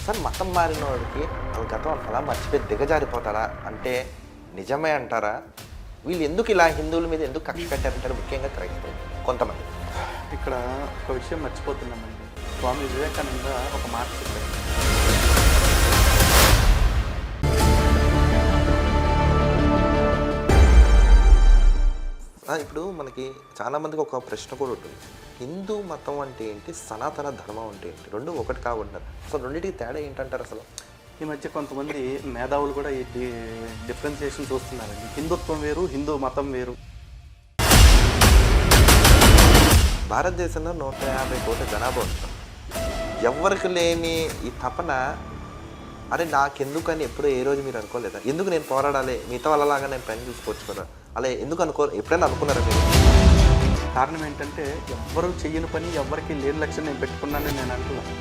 Sir మతం మారిన వాడికి వాళ్ళ గతం అలా మర్చిపోయి దిగజారిపోతాడా అంటే నిజమే అంటారా? వీళ్ళు ఎందుకు ఇలా హిందువుల మీద ఎందుకు కక్ష పెట్టారంటారు? ముఖ్యంగా క్రైస్తవులు కొంతమంది. ఇక్కడ ఒక విషయం మర్చిపోతున్నామండి. స్వామి వివేకానంద ఒక మాట చెప్పారు. ఇప్పుడు మనకి చాలామందికి ఒక ప్రశ్న కూడా ఉంటుంది, హిందూ మతం అంటే ఏంటి, సనాతన ధర్మం అంటే ఏంటి? రెండు ఒకటి కాకుండా అసలు రెండింటికి తేడా ఏంటంటారు? అసలు ఈ మధ్య కొంతమంది మేధావులు కూడా ఈ డిఫరెన్సియేషన్ చూస్తున్నారండి. హిందుత్వం వేరు, హిందూ మతం వేరు. భారతదేశంలో 150 కోట్ల జనాభా ఉంటారు. ఎవరికి లేని ఈ తపన, అరే నాకెందుకని ఎప్పుడూ ఏ రోజు మీరు అనుకోలేదా? ఎందుకు నేను పోరాడాలి, మిగతా వాళ్ళలాగా నేను పని చూసుకోవచ్చు కదా, అలా ఎందుకు ఎప్పుడైనా అనుకున్నారా మీరు? కారణం ఏంటంటే ఎవ్వరూ చెయ్యని పని, ఎవరికి లేని లక్ష్యం నేను పెట్టుకున్నానని నేను అంటున్నాను.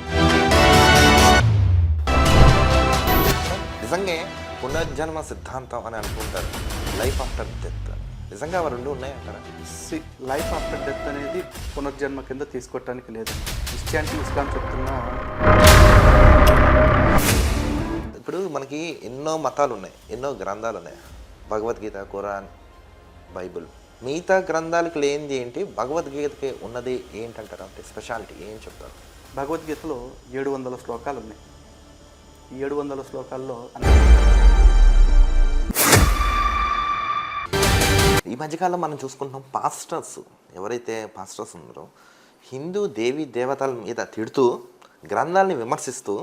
నిజంగా పునర్జన్మ సిద్ధాంతం అని అనుకుంటారు, లైఫ్ ఆఫ్టర్ డెత్. నిజంగా అవి రెండు ఉన్నాయంటారా? లైఫ్ ఆఫ్టర్ డెత్ అనేది పునర్జన్మ కింద తీసుకోవటానికి లేదు. క్రిస్టియానిటీ, ఇస్లాం చెప్తున్నా. ఇప్పుడు మనకి ఎన్నో మతాలు ఉన్నాయి, ఎన్నో గ్రంథాలు ఉన్నాయి. భగవద్గీత, ఖురాన్, బైబిల్. మిగతా గ్రంథాలకు లేనిది ఏంటి, భగవద్గీతకి ఉన్నది ఏంటంటారు? అంటే స్పెషాలిటీ ఏం చెప్తారు? భగవద్గీతలో 700 శ్లోకాలు ఉన్నాయి. ఈ 700 శ్లోకాల్లో ఈ మధ్యకాలం మనం చూసుకుంటున్నాం, పాస్టర్స్ ఎవరైతే పాస్టర్స్ ఉన్నారో హిందూ దేవీ దేవతల మీద తిడుతూ, గ్రంథాలని విమర్శిస్తూ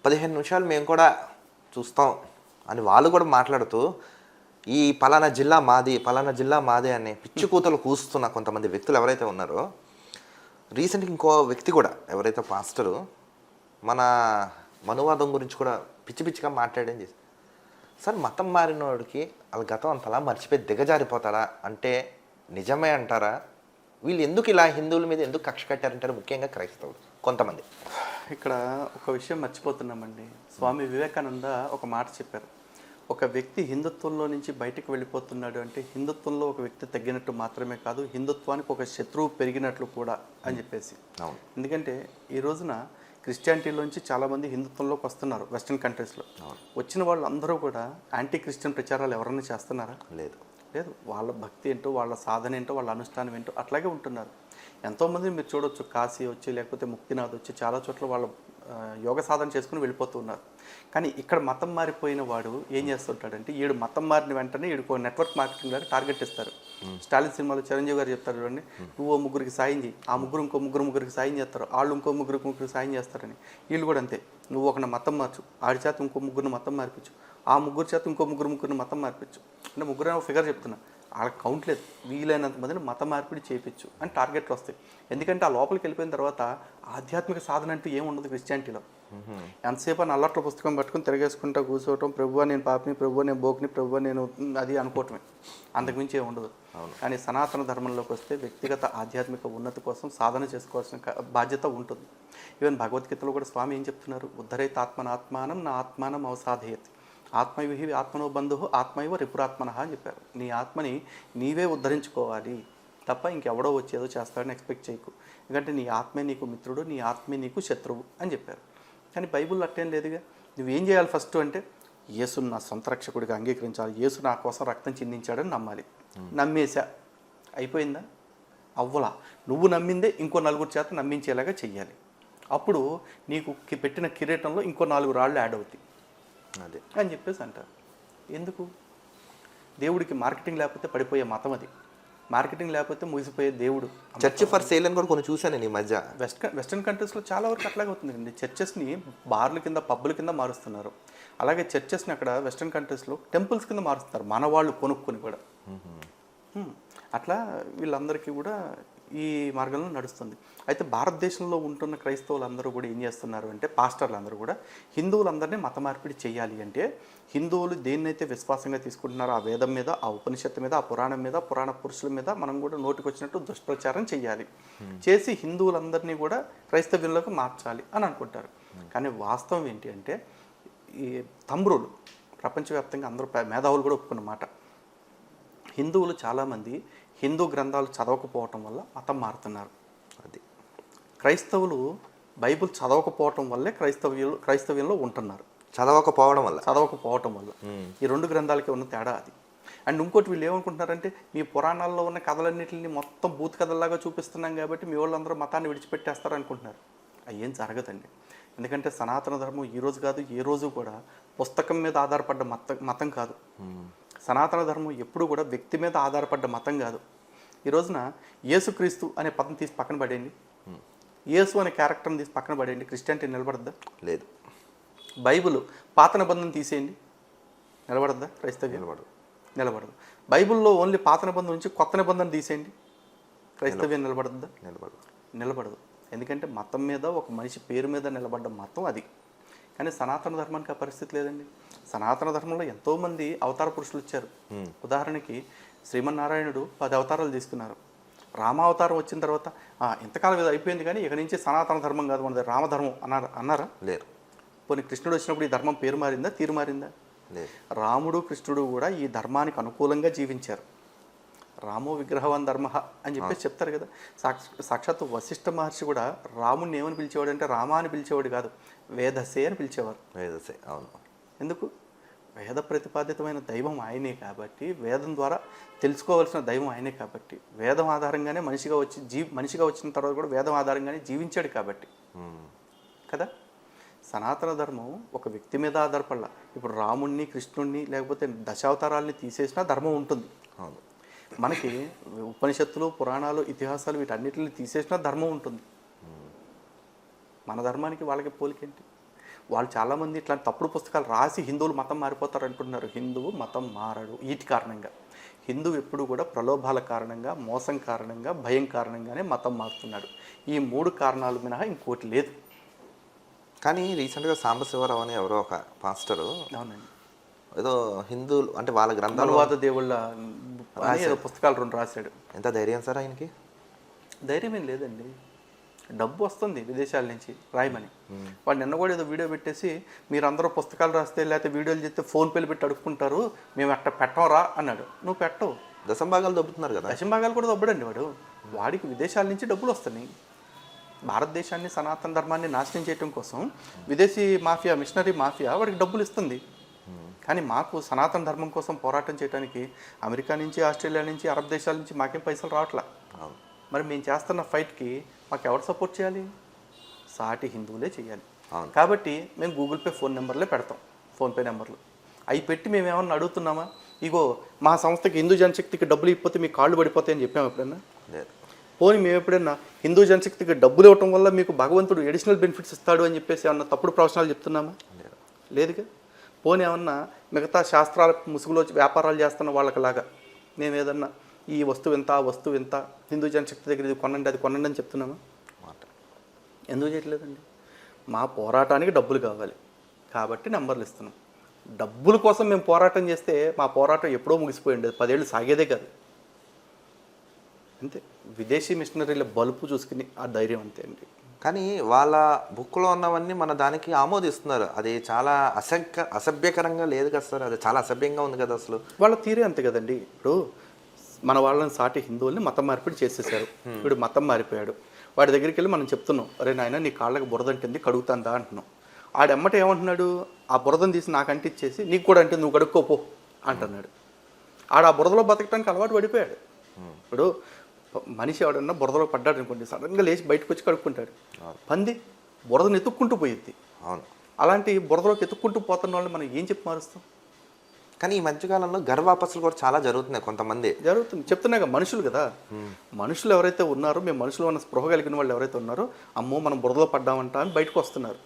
15 నిమిషాలు మేము కూడా చూస్తాం అని వాళ్ళు కూడా మాట్లాడుతూ, ఈ పలానా జిల్లా మాది, పలానా జిల్లా మాది అనే పిచ్చి కూతలు కూస్తున్న కొంతమంది వ్యక్తులు ఎవరైతే ఉన్నారో, రీసెంట్గా ఇంకో వ్యక్తి కూడా ఎవరైతే పాస్టరు మన మనువాదం గురించి కూడా పిచ్చి పిచ్చిగా మాట్లాడడం చేసి, సార్ మతం మారిన వాడికి వాళ్ళ గతం అంతలా మర్చిపోయి దిగజారిపోతాడా అంటే నిజమే అంటారా? వీళ్ళు ఎందుకు ఇలా హిందువుల మీద ఎందుకు కక్ష కట్టారంటారు? ముఖ్యంగా క్రైస్తవులు కొంతమంది. ఇక్కడ ఒక విషయం మర్చిపోతున్నామండి. స్వామి వివేకానంద ఒక మాట చెప్పారు. ఒక వ్యక్తి హిందుత్వంలో నుంచి బయటకు వెళ్ళిపోతున్నాడు అంటే హిందుత్వంలో ఒక వ్యక్తి తగ్గినట్టు మాత్రమే కాదు, హిందుత్వానికి ఒక శత్రువు పెరిగినట్లు కూడా అని చెప్పేసి. అవును. ఎందుకంటే ఈ రోజున క్రిస్టియానిటీలోంచి చాలామంది హిందుత్వంలోకి వస్తున్నారు వెస్ట్రన్ కంట్రీస్లో. వచ్చిన వాళ్ళు అందరూ కూడా యాంటీ క్రిస్టియన్ ప్రచారాలు ఎవరైనా చేస్తున్నారా? లేదు. లేదు. వాళ్ళ భక్తి ఏంటో, వాళ్ళ సాధన ఏంటో, వాళ్ళ అనుష్ఠానం ఏంటో అట్లాగే ఉంటున్నారు. ఎంతోమంది మీరు చూడొచ్చు, కాశీ వచ్చి లేకపోతే ముక్తినాథ్ వచ్చి చాలా చోట్ల వాళ్ళ యోగ సాధన చేసుకుని వెళ్ళిపోతూ ఉన్నారు. కానీ ఇక్కడ మతం మారిపోయిన వాడు ఏం చేస్తుంటాడంటే, ఈడు మతం మారిన వెంటనే ఈడుకో నెట్వర్క్ మార్కెటింగ్ లాగా టార్గెట్ ఇస్తారు. స్టాలిన్ సినిమాలో చిరంజీవి గారు చెప్తారు చూడండి, నువ్వు ముగ్గురికి సాయం చేయి, ఆ ముగ్గురు ఇంకో ముగ్గురికి సాయం చేస్తారు, వాళ్ళు ఇంకో ముగ్గురికి సాయం చేస్తారని. వీళ్ళు కూడా అంతే, నువ్వు ఒక మతం మార్చు, ఆడి చేత ఇంకో ముగ్గురిని మతం మార్పించు, ఆ ముగ్గురు చేత ఇంకో ముగ్గురిని మతం మార్పించు. అంటే ముగ్గురు ఫిగర్ చెప్తున్నా, వాళ్ళకి కౌంట్ లేదు, వీలైనంత మందిని మత మార్పిడి చేయించు అని టార్గెట్లు వస్తాయి. ఎందుకంటే ఆ లోపలికి వెళ్ళిపోయిన తర్వాత ఆధ్యాత్మిక సాధన అంటూ ఏముండదు క్రిస్టియానిటీలో. ఎంతసేపు అని అల్లట్ల పుస్తకం పట్టుకుని తిరగేసుకుంటా కూర్చోవటం, ప్రభువా నేను పాపిని, ప్రభువా నేను బోక్ని, ప్రభువా నేను అది అనుకోవటమే, అంతకుమించి ఏమి ఉండదు. కానీ సనాతన ధర్మంలోకి వస్తే వ్యక్తిగత ఆధ్యాత్మిక ఉన్నతి కోసం సాధన చేసుకోవాల్సిన బాధ్యత ఉంటుంది. ఈవెన్ భగవద్గీతలో కూడా స్వామి ఏం చెప్తున్నారు, ఉద్ధరైత ఆత్మనాత్మానం నా ఆత్మానం అవసాధయతి, ఆత్మైవ ఆత్మనో బంధు ఆత్మైవ రిపురాత్మన అని చెప్పారు. నీ ఆత్మని నీవే ఉద్ధరించుకోవాలి తప్ప ఇంకెవడో వచ్చేదో చేస్తాడని ఎక్స్పెక్ట్ చేయకు. ఎందుకంటే నీ ఆత్మే నీకు మిత్రుడు, నీ ఆత్మే నీకు శత్రువు అని చెప్పారు. కానీ బైబుల్లో అట్టేం లేదుగా. నువ్వేం చేయాలి ఫస్ట్ అంటే, యేసుని నా సొంత రక్షకుడిగా అంగీకరించాలి, యేసు నా కోసం రక్తం చిందించాడని నమ్మాలి. నమ్మేశా, అయిపోయిందా? అవ్వలా. నువ్వు నమ్మిందే ఇంకో నలుగురు చేత నమ్మించేలాగా చెయ్యాలి. అప్పుడు నీకు పెట్టిన కిరీటంలో ఇంకో 4 రాళ్ళు యాడ్ అవుతాయి అదే అని చెప్పేసి అంటారు. ఎందుకు? దేవుడికి మార్కెటింగ్ లేకపోతే పడిపోయే మతం అది, మార్కెటింగ్ లేకపోతే ముగిసిపోయే దేవుడు. చర్చ్ ఫర్ సేల్ అని కూడా కొన్ని చూశాను నేను ఈ మధ్య. వెస్ట్రన్ కంట్రీస్లో చాలా వరకు అట్లాగే అవుతుందండి. చర్చెస్ని బార్ల కింద, పబ్బుల కింద మారుస్తున్నారు. అలాగే చర్చెస్ని అక్కడ వెస్ట్రన్ కంట్రీస్లో టెంపుల్స్ కింద మారుస్తున్నారు, మన వాళ్ళు కొనుక్కొని కూడా. అట్లా వీళ్ళందరికీ కూడా ఈ మార్గంలో నడుస్తుంది. అయితే భారతదేశంలో ఉంటున్న క్రైస్తవులందరూ కూడా ఏం చేస్తున్నారు అంటే, పాస్టర్లు అందరూ కూడా హిందువులందరినీ మత మార్పిడి చేయాలి అంటే, హిందువులు దేన్నైతే విశ్వాసంగా తీసుకుంటున్నారో ఆ వేదం మీద, ఆ ఉపనిషత్తు మీద, ఆ పురాణం మీద, పురాణ పురుషుల మీద మనం కూడా నోటికొచ్చినట్టు దుష్ప్రచారం చేయాలి, చేసి హిందువులందరినీ కూడా క్రైస్తవ్యంలోకి మార్చాలి అని అనుకుంటారు. కానీ వాస్తవం ఏంటి అంటే, ఈ తంబ్రులు ప్రపంచవ్యాప్తంగా అందరూ మేధావులు కూడా ఒప్పుకున్నమాట, హిందువులు చాలామంది హిందూ గ్రంథాలు చదవకపోవటం వల్ల మతం మారుతున్నారు. అది క్రైస్తవులు బైబిల్ చదవకపోవటం వల్లే క్రైస్తవ్యంలో ఉంటున్నారు. చదవకపోవడం వల్ల. చదవకపోవటం వల్ల ఈ రెండు గ్రంథాలకి ఉన్న తేడా అది. అండ్ ఇంకోటి వీళ్ళు ఏమనుకుంటున్నారంటే మీ పురాణాల్లో ఉన్న కథలన్నింటిని మొత్తం బూత్ కథల్లాగా చూపిస్తున్నాం కాబట్టి మీ వాళ్ళందరూ మతాన్ని విడిచిపెట్టేస్తారు అనుకుంటున్నారు. అవి ఏం జరగదండి. ఎందుకంటే సనాతన ధర్మం ఈ రోజు కాదు ఏ రోజు కూడా పుస్తకం మీద ఆధారపడ్డ మతం కాదు. సనాతన ధర్మం ఎప్పుడు కూడా వ్యక్తి మీద ఆధారపడ్డ మతం కాదు. ఈ రోజున యేసుక్రీస్తు అనే పదం తీసి పక్కన పడేయండి, యేసు అనే క్యారెక్టర్ని తీసి పక్కన పడేయండి, క్రిస్టియానిటీ నిలబడద్దా? లేదు. బైబిల్ పాత నిబంధన తీసేయండి, నిలబడద్దా? క్రైస్తవ్యం నిలబడదు. బైబిల్లో ఓన్లీ పాత నిబంధన నుంచి కొత్త నిబంధన తీసేయండి, క్రైస్తవ్యం నిలబడద్దా? నిలబడదు. ఎందుకంటే మతం మీద ఒక మనిషి పేరు మీద నిలబడ్డ మతం అది. కానీ సనాతన ధర్మానికి ఆ పరిస్థితి లేదండి. సనాతన ధర్మంలో ఎంతోమంది అవతార పురుషులు వచ్చారు. ఉదాహరణకి శ్రీమన్నారాయణుడు 10 అవతారాలు తీసుకున్నారు. రామావతారం వచ్చిన తర్వాత ఇంతకాలం ఇది అయిపోయింది కానీ ఇక నుంచి సనాతన ధర్మం కాదు మనది రామధర్మం అన్నారా? లేరు. పోనీ కృష్ణుడు వచ్చినప్పుడు ఈ ధర్మం పేరు మారిందా, తీరు మారిందా? రాముడు కృష్ణుడు కూడా ఈ ధర్మానికి అనుకూలంగా జీవించారు. రామో విగ్రహవాన్ ధర్మ అని చెప్పేసి చెప్తారు కదా. సాక్షాత్తు వశిష్ఠ మహర్షి కూడా రాముడిని ఏమని పిలిచేవాడు అంటే రామా అని పిలిచేవాడు కాదు, వేదసే అని పిలిచేవారు. వేదసే, అవును. ఎందుకు? వేద ప్రతిపాదితమైన దైవం ఆయనే కాబట్టి, వేదం ద్వారా తెలుసుకోవాల్సిన దైవం ఆయనే కాబట్టి, వేదం ఆధారంగానే మనిషిగా వచ్చిన తర్వాత కూడా వేదం ఆధారంగానే జీవించాడు కాబట్టి కదా. సనాతన ధర్మం ఒక వ్యక్తి మీద ఆధారపడాల. ఇప్పుడు రాముణ్ణి కృష్ణుణ్ణి లేకపోతే దశావతారాల్ని తీసేసినా ధర్మం ఉంటుంది. మనకి ఉపనిషత్తులు పురాణాలు ఇతిహాసాలు వీటన్నిటిని తీసేసినా ధర్మం ఉంటుంది. మన ధర్మానికి వాళ్ళకి పోలికేంటి? వాళ్ళు చాలామంది ఇట్లాంటి తప్పుడు పుస్తకాలు రాసి హిందువులు మతం మారిపోతారు అంటున్నారు. హిందువు మతం మారడు. వీటి కారణంగా హిందువు ఎప్పుడు కూడా ప్రలోభాల కారణంగా, మోసం కారణంగా, భయం కారణంగానే మతం మారుతున్నాడు. ఈ 3 కారణాలు మినహా ఇంకోటి లేదు. కానీ రీసెంట్గా సాంబశివరావు అని ఎవరో ఒక పాస్టరు, అవునండి, ఏదో హిందువులు అంటే వాళ్ళ గ్రంథాలు అనువాద దేవుళ్ళ ఏదో పుస్తకాలు 2 రాశాడు. ఎంత ధైర్యం సార్ ఆయనకి? ధైర్యం ఏం లేదండి. డబ్బు వస్తుంది విదేశాల నుంచి రాయమని. వాడు నిన్న కూడా ఏదో వీడియో పెట్టేసి మీరు అందరూ పుస్తకాలు రాస్తే లేకపోతే వీడియోలు చేస్తే ఫోన్పేలు పెట్టి అడుక్కుంటారు, మేము అట్ట పెట్టంరా అన్నాడు. నువ్వు పెట్టవు. దశంభాగాలు దొబ్బుతున్నారు కదా. దశంభాగాలు కూడా దొబ్బడండి వాడు. వాడికి విదేశాల నుంచి డబ్బులు వస్తున్నాయి. భారతదేశాన్ని సనాతన ధర్మాన్ని నాశనం చేయడం కోసం విదేశీ మాఫియా, మిషనరీ మాఫియా వాడికి డబ్బులు ఇస్తుంది. కానీ మాకు సనాతన ధర్మం కోసం పోరాటం చేయడానికి అమెరికా నుంచి, ఆస్ట్రేలియా నుంచి, అరబ్ దేశాల నుంచి మాకేం పైసలు రావట్లా. మరి మేము చేస్తున్న ఫైట్కి మాకు ఎవరు సపోర్ట్ చేయాలి? సాటి హిందువులే చేయాలి. కాబట్టి మేము గూగుల్ పే ఫోన్ నెంబర్లే పెడతాం, ఫోన్పే నెంబర్లు అవి పెట్టి మేము ఏమన్నా అడుగుతున్నామా? ఇగో మా సంస్థకి హిందూ జనశక్తికి డబ్బులు ఇవ్వకపోతే మీ కాళ్ళు పడిపోతాయని చెప్పాము ఎప్పుడన్నా? పోనీ మేము ఎప్పుడైనా హిందూ జనశక్తికి డబ్బులు ఇవ్వటం వల్ల మీకు భగవంతుడు ఎడిషనల్ బెనిఫిట్స్ ఇస్తాడు అని చెప్పేసి ఏమన్నా తప్పుడు ప్రవచనాలు చెప్తున్నామా? లేదుగా. పోనీ ఏమన్నా మిగతా శాస్త్రాల ముసుగులో వ్యాపారాలు చేస్తున్న వాళ్ళకిలాగా మేము ఏదన్నా ఈ వస్తువు ఎంత, ఆ వస్తువు ఎంత, హిందూ జనశక్తి దగ్గర ఇది కొనండి అది కొనండి అని చెప్తున్నామా? ఎందుకు చేయట్లేదండి? మా పోరాటానికి డబ్బులు కావాలి కాబట్టి నెంబర్లు ఇస్తున్నాం. డబ్బుల కోసం మేము పోరాటం చేస్తే మా పోరాటం ఎప్పుడో ముగిసిపోయింది, 10 ఏళ్ళు సాగేదే కాదు. అంతే. విదేశీ మిషనరీల బలుపు చూసుకుని ఆ ధైర్యం అంతే అండి. కానీ వాళ్ళ బుక్లో ఉన్నవన్నీ మన దానికి ఆమోదిస్తున్నారు. అది చాలా అసభ్యకరంగా లేదు కదా సార్? అది చాలా అసభ్యంగా ఉంది కదా అసలు. వాళ్ళ తీరే అంతే కదండి. ఇప్పుడు మన వాళ్ళని సాటి హిందువుల్ని మతం మార్పిడి చేసేసారు. ఇప్పుడు మతం మారిపోయాడు. వాడి దగ్గరికి వెళ్ళి మనం చెప్తున్నాం, అరే నాయన నీ కాళ్ళకి బురద అంటుంది కడుగుతాందా అంటున్నాం. ఆడెమ్మట ఏమంటున్నాడు? ఆ బురదను తీసి నాకు అంటించేసి నీకు కూడా అంటే నువ్వు కడుక్కోపో అంటున్నాడు. ఆడ ఆ బురదలో బతకడానికి అలవాటు పడిపోయాడు. ఇప్పుడు మనిషి ఎవడన్నా బురదలో పడ్డాడు అనుకోండి, సడన్గా లేచి బయటకు వచ్చి కడుక్కుంటాడు. పంది బురదను ఎత్తుక్కుంటూ పోయిద్ది. అలాంటి బురదలోకి ఎత్తుక్కుంటూ పోతున్న వాళ్ళని మనం ఏం చెప్పి మారుస్తాం? కానీ ఈ మధ్యకాలంలో గర్భాపసులు కూడా చాలా జరుగుతున్నాయి. కొంతమంది జరుగుతుంది చెప్తున్నాగా. మనుషులు కదా, మనుషులు ఎవరైతే ఉన్నారో, మేము మనుషులు ఉన్న స్పృహ కలిగిన వాళ్ళు ఎవరైతే ఉన్నారో, అమ్మో మనం బురదలో పడ్డామంటా అని బయటకు వస్తున్నారు.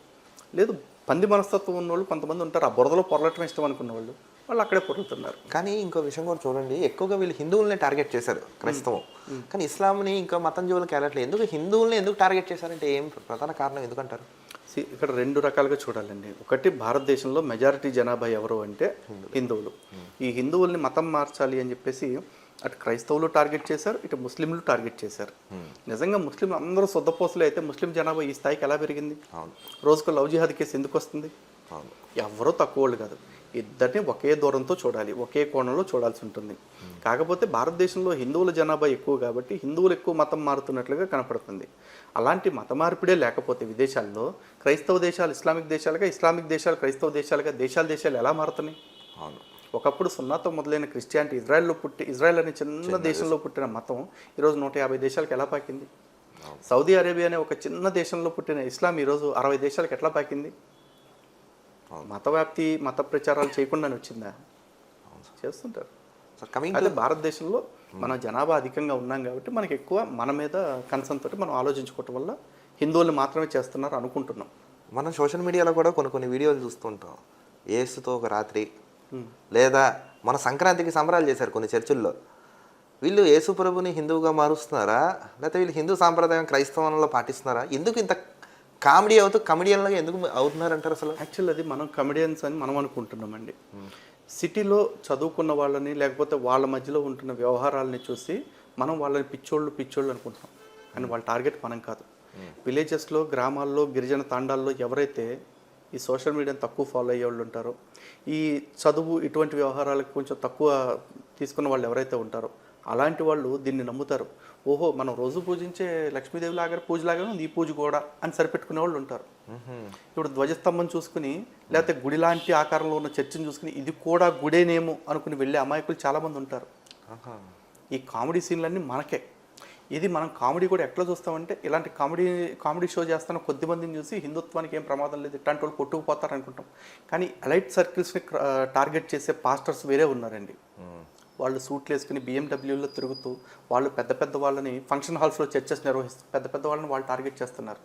లేదు, పంది మనస్తత్వం ఉన్నవాళ్ళు కొంతమంది ఉంటారు, ఆ బురదలో పొరలటం ఇష్టం అనుకున్న వాళ్ళు అక్కడే పొరులుతున్నారు. కానీ ఇంకో విషయం కూడా చూడండి, ఎక్కువగా వీళ్ళు హిందువులనే టార్గెట్ చేశారు క్రైస్తవం. కానీ ఇస్లాంని ఇంకా మతం జీవులకు వెళ్ళట్లేదు. ఎందుకు హిందువుల్ని ఎందుకు టార్గెట్ చేశారంటే ఏం ప్రధాన కారణం ఎందుకంటారు? ఇక్కడ 2 రకాలుగా చూడాలండి. ఒకటి, భారతదేశంలో మెజారిటీ జనాభా ఎవరు అంటే హిందువులు. ఈ హిందువుల్ని మతం మార్చాలి అని చెప్పేసి అటు క్రైస్తవులు టార్గెట్ చేశారు, ఇటు ముస్లింలు టార్గెట్ చేశారు. నిజంగా ముస్లింలు అందరూ శుద్ధపోసులు అయితే ముస్లిం జనాభా ఈ స్థాయికి ఎలా పెరిగింది? రోజుకు లవ్ జిహాద్ కేసు ఎందుకు వస్తుంది? ఎవరో తక్కువ వాళ్ళు కాదు. ఇద్దరిని ఒకే దూరంతో చూడాలి, ఒకే కోణంలో చూడాల్సి ఉంటుంది. కాకపోతే భారతదేశంలో హిందువుల జనాభా ఎక్కువ కాబట్టి హిందువులు ఎక్కువ మతం మారుతున్నట్లుగా కనపడుతుంది. అలాంటి మత మార్పిడే లేకపోతే విదేశాల్లో క్రైస్తవ దేశాలు ఇస్లామిక్ దేశాలుగా, ఇస్లామిక్ దేశాలు క్రైస్తవ దేశాలుగా దేశాలు ఎలా మారుతున్నాయి? అవును. ఒకప్పుడు సున్నాతో మొదలైన క్రిస్టియానిటీ ఇజ్రాయెల్ అనే చిన్న దేశంలో పుట్టిన మతం ఈరోజు 150 దేశాలకు ఎలా పాకింది? సౌదీ అరేబియా అనే ఒక చిన్న దేశంలో పుట్టిన ఇస్లాం ఈరోజు 60 దేశాలకు ఎట్లా పాకింది? మత వ్యాప్తి, మత ప్రచారాలు చేయకుండానే వచ్చిందా? చేస్తుంటారు. అయితే భారతదేశంలో మన జనాభా అధికంగా ఉన్నాం కాబట్టి మనకి ఎక్కువ మన మీద కన్సర్న్ తోటి మనం ఆలోచించుకోవటం వల్ల హిందువులు మాత్రమే చేస్తున్నారు అనుకుంటున్నాం. మనం సోషల్ మీడియాలో కూడా కొన్ని వీడియోలు చూస్తుంటాం. యేసుతో ఒక రాత్రి, లేదా మన సంక్రాంతికి సంబరాలు చేశారు కొన్ని చర్చిల్లో. వీళ్ళు యేసు ప్రభుని హిందువుగా మారుస్తున్నారా, లేకపోతే వీళ్ళు హిందూ సాంప్రదాయం క్రైస్తవంలో పాటిస్తున్నారా? ఎందుకు ఇంత కామెడీ కమెడియన్లుగా ఎందుకు అవుతున్నారంటారు అసలు? యాక్చువల్ అది మనం కమెడియన్స్ అని మనం అనుకుంటున్నామండి. సిటీలో చదువుకున్న వాళ్ళని లేకపోతే వాళ్ళ మధ్యలో ఉంటున్న వ్యవహారాలని చూసి మనం వాళ్ళని పిచ్చోళ్ళు అనుకుంటున్నాం. కానీ వాళ్ళ టార్గెట్ మనం కాదు. విలేజెస్లో, గ్రామాల్లో, గిరిజన తాండాల్లో ఎవరైతే ఈ సోషల్ మీడియాని తక్కువ ఫాలో అయ్యే వాళ్ళు ఉంటారో, ఈ చదువు ఇటువంటి వ్యవహారాలకు కొంచెం తక్కువ తీసుకున్న వాళ్ళు ఎవరైతే ఉంటారో అలాంటి వాళ్ళు దీన్ని నమ్ముతారు. ఓహో, మనం రోజు పూజించే లక్ష్మీదేవి లాగా పూజలాగానే ఉంది ఈ పూజ కూడా అని సరిపెట్టుకునే వాళ్ళు ఉంటారు. ఇప్పుడు ధ్వజస్తంభం చూసుకుని లేకపోతే గుడి లాంటి ఆకారంలో ఉన్న చర్చిని చూసుకుని ఇది కూడా గుడేనేమో అనుకుని వెళ్ళే అమాయకులు చాలామంది ఉంటారు. ఈ కామెడీ సీన్లన్నీ మనకే. ఇది మనం కామెడీ కూడా ఎట్లా చూస్తామంటే ఇలాంటి కామెడీ షో చేస్తున్న కొద్దిమందిని చూసి హిందుత్వానికి ఏం ప్రమాదం లేదు, ఇట్లాంటి వాళ్ళు కొట్టుకుపోతారు అనుకుంటాం. కానీ ఎలైట్ సర్కిల్స్ని టార్గెట్ చేసే పాస్టర్స్ వేరే ఉన్నారండి. వాళ్ళు సూట్లు వేసుకుని బిఎండబ్ల్యూలో తిరుగుతూ వాళ్ళు పెద్ద వాళ్ళని ఫంక్షన్ హాల్స్లో చర్చెస్ నిర్వహిస్తూ పెద్ద వాళ్ళని వాళ్ళు టార్గెట్ చేస్తున్నారు.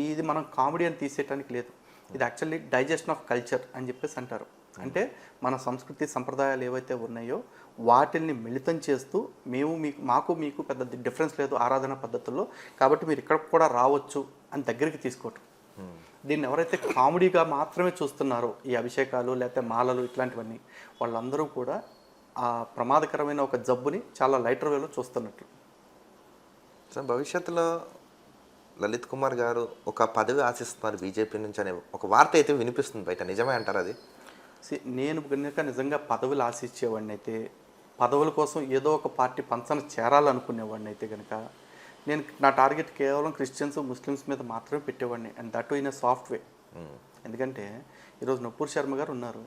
ఇది మనం కామెడీ అని తీసేయడానికి లేదు. ఇది యాక్చువల్లీ డైజెషన్ ఆఫ్ కల్చర్ అని చెప్పేసి అంటారు. అంటే మన సంస్కృతి సంప్రదాయాలు ఏవైతే ఉన్నాయో వాటిల్ని మిళితం చేస్తూ మాకు మీకు పెద్ద డిఫరెన్స్ లేదు ఆరాధన పద్ధతుల్లో, కాబట్టి మీరు ఇక్కడ కూడా రావచ్చు అని దగ్గరికి తీసుకోవటం. దీన్ని ఎవరైతే కామెడీగా మాత్రమే చూస్తున్నారో ఈ అభిషేకాలు లేకపోతే మాలలు ఇట్లాంటివన్నీ, వాళ్ళందరూ కూడా ఆ ప్రమాదకరమైన ఒక జబ్బుని చాలా లైటర్ వేలో చూస్తున్నట్లు. సో భవిష్యత్తులో లలిత్ కుమార్ గారు ఒక పదవి ఆశిస్తున్నారు బీజేపీ నుంచి అనే ఒక వార్త అయితే వినిపిస్తుంది బయట, నిజమే అంటారు అది? నేను కనుక నిజంగా పదవులు ఆశించేవాడిని అయితే, పదవుల కోసం ఏదో ఒక పార్టీ పంచన చేరాలనుకునేవాడిని అయితే కనుక నేను నా టార్గెట్ కేవలం క్రిస్టియన్స్ ముస్లిమ్స్ మీద మాత్రమే పెట్టేవాడిని. And that in a soft way. ఎందుకంటే ఈరోజు నొప్పూర్ శర్మ గారు ఉన్నారు,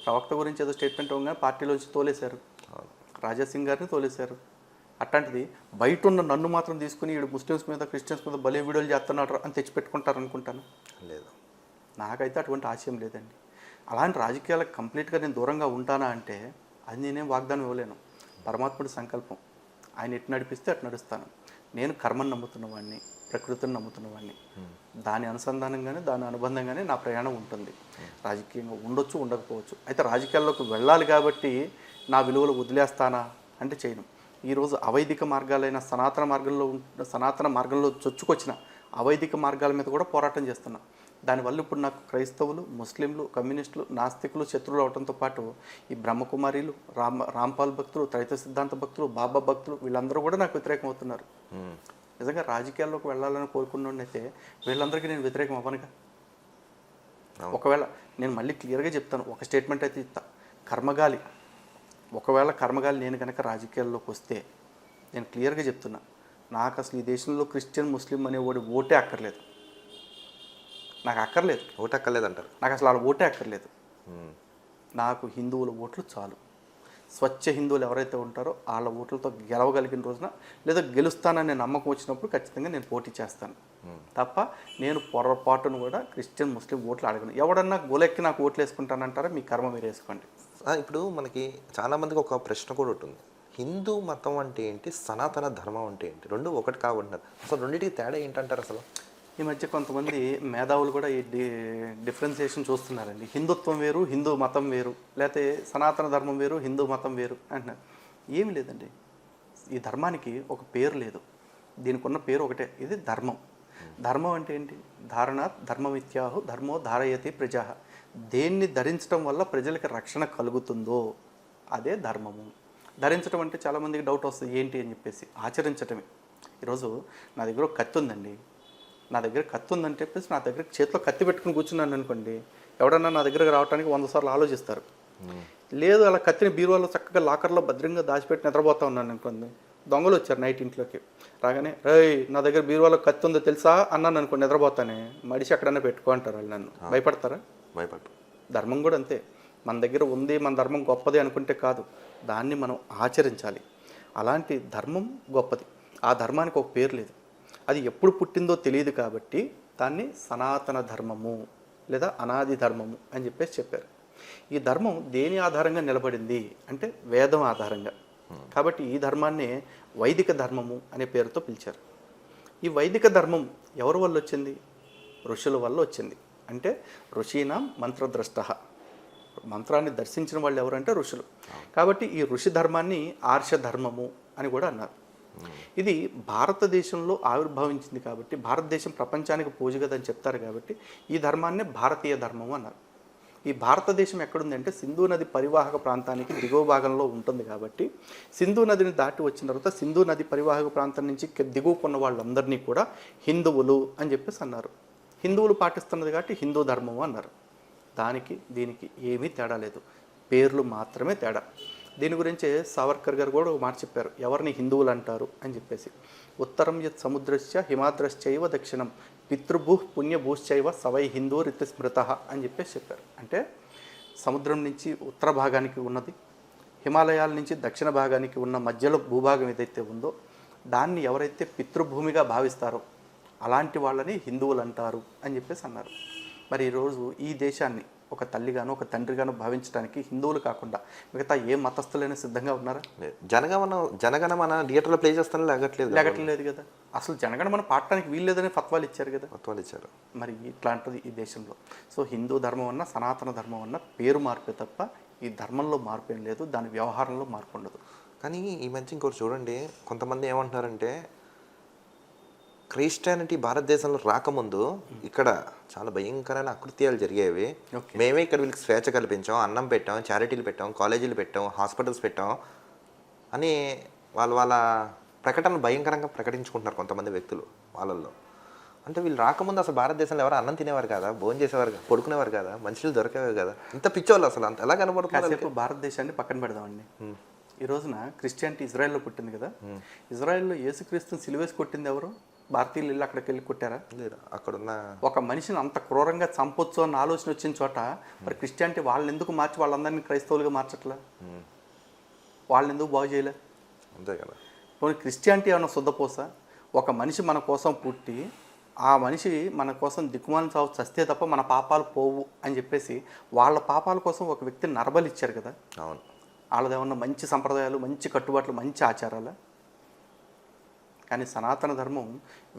ప్రవక్త గురించి ఏదో స్టేట్మెంట్ ఇవ్వగానే పార్టీలోంచి తోలేశారు, రాజాసింగ్ గారిని తోలేశారు. అట్లాంటిది బయట ఉన్న నన్ను మాత్రం తీసుకుని వీడు ముస్లిమ్స్ మీద క్రిస్టియన్స్ మీద భలే వీడియోలు చేస్తున్నాడు అని తెచ్చిపెట్టుకుంటారు అనుకుంటాను. లేదు, నాకైతే అటువంటి ఆశయం లేదండి. అలాంటి రాజకీయాలకు కంప్లీట్గా నేను దూరంగా ఉంటానా అంటే అది నేనేం వాగ్దానం ఇవ్వలేను. పరమాత్ముడి సంకల్పం, ఆయన ఎటు నడిపిస్తే అటు నడుస్తాను. నేను కర్మను నమ్ముతున్నవాడిని, ప్రకృతిని నమ్ముతున్నవాడిని. దాని అనుసంధానంగానే దాని అనుబంధంగానే నా ప్రయాణం ఉంటుంది. రాజకీయంగా ఉండొచ్చు, ఉండకపోవచ్చు. అయితే రాజకీయాల్లోకి వెళ్ళాలి కాబట్టి నా విలువలు వదిలేస్తానా అంటే చేయను. ఈరోజు అవైదిక మార్గాలైన సనాతన మార్గంలో చొచ్చుకొచ్చిన అవైదిక మార్గాల మీద కూడా పోరాటం చేస్తున్నా. దానివల్ల ఇప్పుడు నాకు క్రైస్తవులు, ముస్లింలు, కమ్యూనిస్టులు, నాస్తికులు శత్రువులు అవడంతో పాటు ఈ బ్రహ్మకుమారీలు, రాంపాల్ భక్తులు, త్రైత సిద్ధాంత భక్తులు, బాబా భక్తులు వీళ్ళందరూ కూడా నాకు వ్యతిరేకం అవుతున్నారు. నిజంగా రాజకీయాల్లోకి వెళ్ళాలని కోరుకున్నట్టయితే వీళ్ళందరికీ నేను వ్యతిరేకం అవ్వనుగా. ఒకవేళ నేను మళ్ళీ క్లియర్గా చెప్తాను, ఒక స్టేట్మెంట్ అయితే ఇస్తా. ఒకవేళ కర్మగాలి నేను కనుక రాజకీయాల్లోకి వస్తే నేను క్లియర్గా చెప్తున్నా, నాకు అసలు ఈ దేశంలో క్రిస్టియన్ ముస్లిం అనేవాడు ఓటే అక్కర్లేదు. నాకు అక్కర్లేదు, ఓటు అక్కర్లేదు అంటారు. నాకు అసలు వాళ్ళ ఓటే అక్కర్లేదు. నాకు హిందువుల ఓట్లు చాలు. స్వచ్ఛ హిందువులు ఎవరైతే ఉంటారో వాళ్ళ ఓట్లతో గెలవగలిగిన రోజున లేదా గెలుస్తాననే నమ్మకం వచ్చినప్పుడు ఖచ్చితంగా నేను పోటీ చేస్తాను తప్ప నేను పొరపాటును కూడా క్రిస్టియన్ ముస్లిం ఓట్లు అడగను. ఎవడన్నా గోలెక్కి నాకు ఓట్లు వేసుకుంటానంటారా, మీ కర్మ మీరు వేసుకోండి. ఇప్పుడు మనకి చాలామందికి ఒక ప్రశ్న కూడా ఉంటుంది, హిందూ మతం అంటే ఏంటి, సనాతన ధర్మం అంటే ఏంటి, రెండు ఒకటి కాకుంటున్నారు, అసలు రెండింటికి తేడా ఏంటంటారు అసలు? ఈ మధ్య కొంతమంది మేధావులు కూడా ఈ డిఫరెన్సియేషన్ చూస్తున్నారండి. హిందుత్వం వేరు, హిందూ మతం వేరు, లేకపోతే సనాతన ధర్మం వేరు, హిందూ మతం వేరు అంటున్నారు. ఏమి లేదండి, ఈ ధర్మానికి ఒక పేరు లేదు, దీనికి ఉన్న పేరు ఒకటే, ఇది ధర్మం. ధర్మం అంటే ఏంటి? ధారణాత్ ధర్మమిత్యాహు ధర్మో ధారయతి ప్రజా. దేన్ని ధరించడం వల్ల ప్రజలకు రక్షణ కలుగుతుందో అదే ధర్మము. ధరించడం అంటే చాలామందికి డౌట్ వస్తుంది ఏంటి అని చెప్పేసి, ఆచరించటమే. ఈరోజు నా దగ్గర ఒక కత్తి ఉందండి, నా దగ్గర కత్తి ఉందని చెప్పేసి నా దగ్గర చేతిలో కత్తి పెట్టుకుని కూర్చున్నాను అనుకోండి, ఎవడన్నా నా దగ్గరకు రావడానికి 100 సార్లు ఆలోచిస్తారు. లేదు అలా కత్తిని బీరువాలో చక్కగా లాకర్లో భద్రంగా దాచిపెట్టి నిద్రపోతా ఉన్నాను అనుకోండి, దొంగలు వచ్చారు నైట్ ఇంట్లోకి రాగానే, రేయ్ నా దగ్గర బీరువాలో కత్తి ఉందో తెలుసా అన్నాను అనుకో, నిద్రపోతానే మడిసి ఎక్కడన్నా పెట్టుకో అంటారు వాళ్ళు. నన్ను భయపడతారా? భయపడ్డు. ధర్మం కూడా అంతే. మన దగ్గర ఉంది, మన ధర్మం గొప్పది అనుకుంటే కాదు, దాన్ని మనం ఆచరించాలి. అలాంటి ధర్మం గొప్పది. ఆ ధర్మానికి ఒక పేరు లేదు, అది ఎప్పుడు పుట్టిందో తెలియదు కాబట్టి దాన్ని సనాతన ధర్మము లేదా అనాది ధర్మము అని చెప్పేసి చెప్పారు. ఈ ధర్మం దేని ఆధారంగా నిలబడింది అంటే వేదం ఆధారంగా. కాబట్టి ఈ ధర్మాన్ని వైదిక ధర్మము అనే పేరుతో పిలిచారు. ఈ వైదిక ధర్మం ఎవరి వల్ల వచ్చింది? ఋషుల వల్ల వచ్చింది. అంటే ఋషీనాం మంత్రద్రష్ట, మంత్రాన్ని దర్శించిన వాళ్ళు ఎవరంటే ఋషులు. కాబట్టి ఈ ఋషి ధర్మాన్ని ఆర్ష ధర్మము అని కూడా అన్నారు. ఇది భారతదేశంలో ఆవిర్భవించింది కాబట్టి, భారతదేశం ప్రపంచానికి పూజగదని చెప్తారు కాబట్టి ఈ ధర్మాన్నే భారతీయ ధర్మము అన్నారు. ఈ భారతదేశం ఎక్కడుందంటే సింధు నది పరివాహక ప్రాంతానికి దిగువ భాగంలో ఉంటుంది కాబట్టి, సింధు నదిని దాటి వచ్చిన తర్వాత సింధు నది పరివాహక ప్రాంతం నుంచి దిగువకున్న వాళ్ళందరినీ కూడా హిందువులు అని చెప్పేసి అన్నారు. హిందువులు పాటిస్తున్నది కాబట్టి హిందూ ధర్మము అన్నారు. దానికి దీనికి ఏమీ తేడా లేదు, పేర్లు మాత్రమే తేడా. దీని గురించే సావర్కర్ గారు కూడా ఒక మాట చెప్పారు, ఎవరిని హిందువులు అంటారు అని చెప్పేసి. ఉత్తరం యత్ సముద్రశ్చ హిమాద్రశ్చైవ దక్షిణం పితృభూ పుణ్యభూశ్చైవ సవై హిందూ రితి స్మృత అని చెప్పేసి చెప్పారు. అంటే సముద్రం నుంచి ఉత్తర భాగానికి ఉన్నది, హిమాలయాల నుంచి దక్షిణ భాగానికి ఉన్న మధ్యలో భూభాగం ఏదైతే ఉందో దాన్ని ఎవరైతే పితృభూమిగా భావిస్తారో అలాంటి వాళ్ళని హిందువులు అంటారు అని చెప్పేసి అన్నారు. మరి ఈరోజు ఈ దేశాన్ని ఒక తల్లిగాను ఒక తండ్రిగాను భావించడానికి హిందువులు కాకుండా మిగతా ఏ మతస్థులైనా సిద్ధంగా ఉన్నారా? జనగణమన థియేటర్లో ప్లే చేస్తాను లేగట్లేదు కదా. అసలు జనగణమన పాడటానికి వీల్లేదని ఫత్వాలు ఇచ్చారు కదా. ఫత్వాలు ఇచ్చారు. మరి ఇట్లాంటిది ఈ దేశంలో. సో హిందూ ధర్మం అన్న సనాతన ధర్మం అన్న పేరు మార్పే తప్ప ఈ ధర్మంలో మార్పు ఏం లేదు, దాని వ్యవహారంలో మార్పు ఉండదు. కానీ ఈ మధ్య ఇంకోటి చూడండి, కొంతమంది ఏమంటున్నారంటే క్రిస్టియానిటీ భారతదేశంలో రాకముందు ఇక్కడ చాలా భయంకరమైన అకృత్యాలు జరిగేవి, మేమే ఇక్కడ వీళ్ళకి స్వేచ్ఛ కల్పించాం, అన్నం పెట్టాం, చారిటీలు పెట్టాం, కాలేజీలు పెట్టాం, హాస్పిటల్స్ పెట్టాం అని వాళ్ళ ప్రకటనలు భయంకరంగా ప్రకటించుకుంటున్నారు కొంతమంది వ్యక్తులు వాళ్ళల్లో. అంటే వీళ్ళు రాకముందు అసలు భారతదేశంలో ఎవరు అన్నం తినేవారు కదా, భోజనం చేసేవారు కదా, పడుకునేవారు కదా, మనుషులు దొరికేవారు కదా, ఇంత పిచ్చోళ్ళు అసలు అంత ఎలా కనబడుతుంది? భారతదేశాన్ని పక్కన పెడదామండి. ఈ రోజున క్రిస్టియానిటీ ఇజ్రాయెల్లో పుట్టింది కదా. ఇజ్రాయెల్లో యేసుక్రీస్తుని సిలువేసి కొట్టింది ఎవరు? భారతీయులు వెళ్ళి అక్కడికి వెళ్ళి కొట్టారా? లేదు. అక్కడున్న ఒక మనిషిని అంత క్రూరంగా చంపొచ్చు అన్న ఆలోచన వచ్చిన చోట మరి క్రిస్టియానిటీ వాళ్ళని ఎందుకు మార్చి వాళ్ళందరినీ క్రైస్తవులుగా మార్చట్లా? వాళ్ళని ఎందుకు బాగు చేయలే? అంతే కదా. పోనీ క్రిస్టియానిటీ ఏమన్నా శుద్ధపోస? ఒక మనిషి మన కోసం పుట్టి ఆ మనిషి మన కోసం దిక్కుమాలిన చావు చస్తే తప్ప మన పాపాలు పోవు అని చెప్పేసి వాళ్ళ పాపాల కోసం ఒక వ్యక్తిని నరబలి ఇచ్చారు కదా. అవును. వాళ్ళదేమన్నా మంచి సంప్రదాయాలు, మంచి కట్టుబాట్లు, మంచి ఆచారాలు. కానీ సనాతన ధర్మం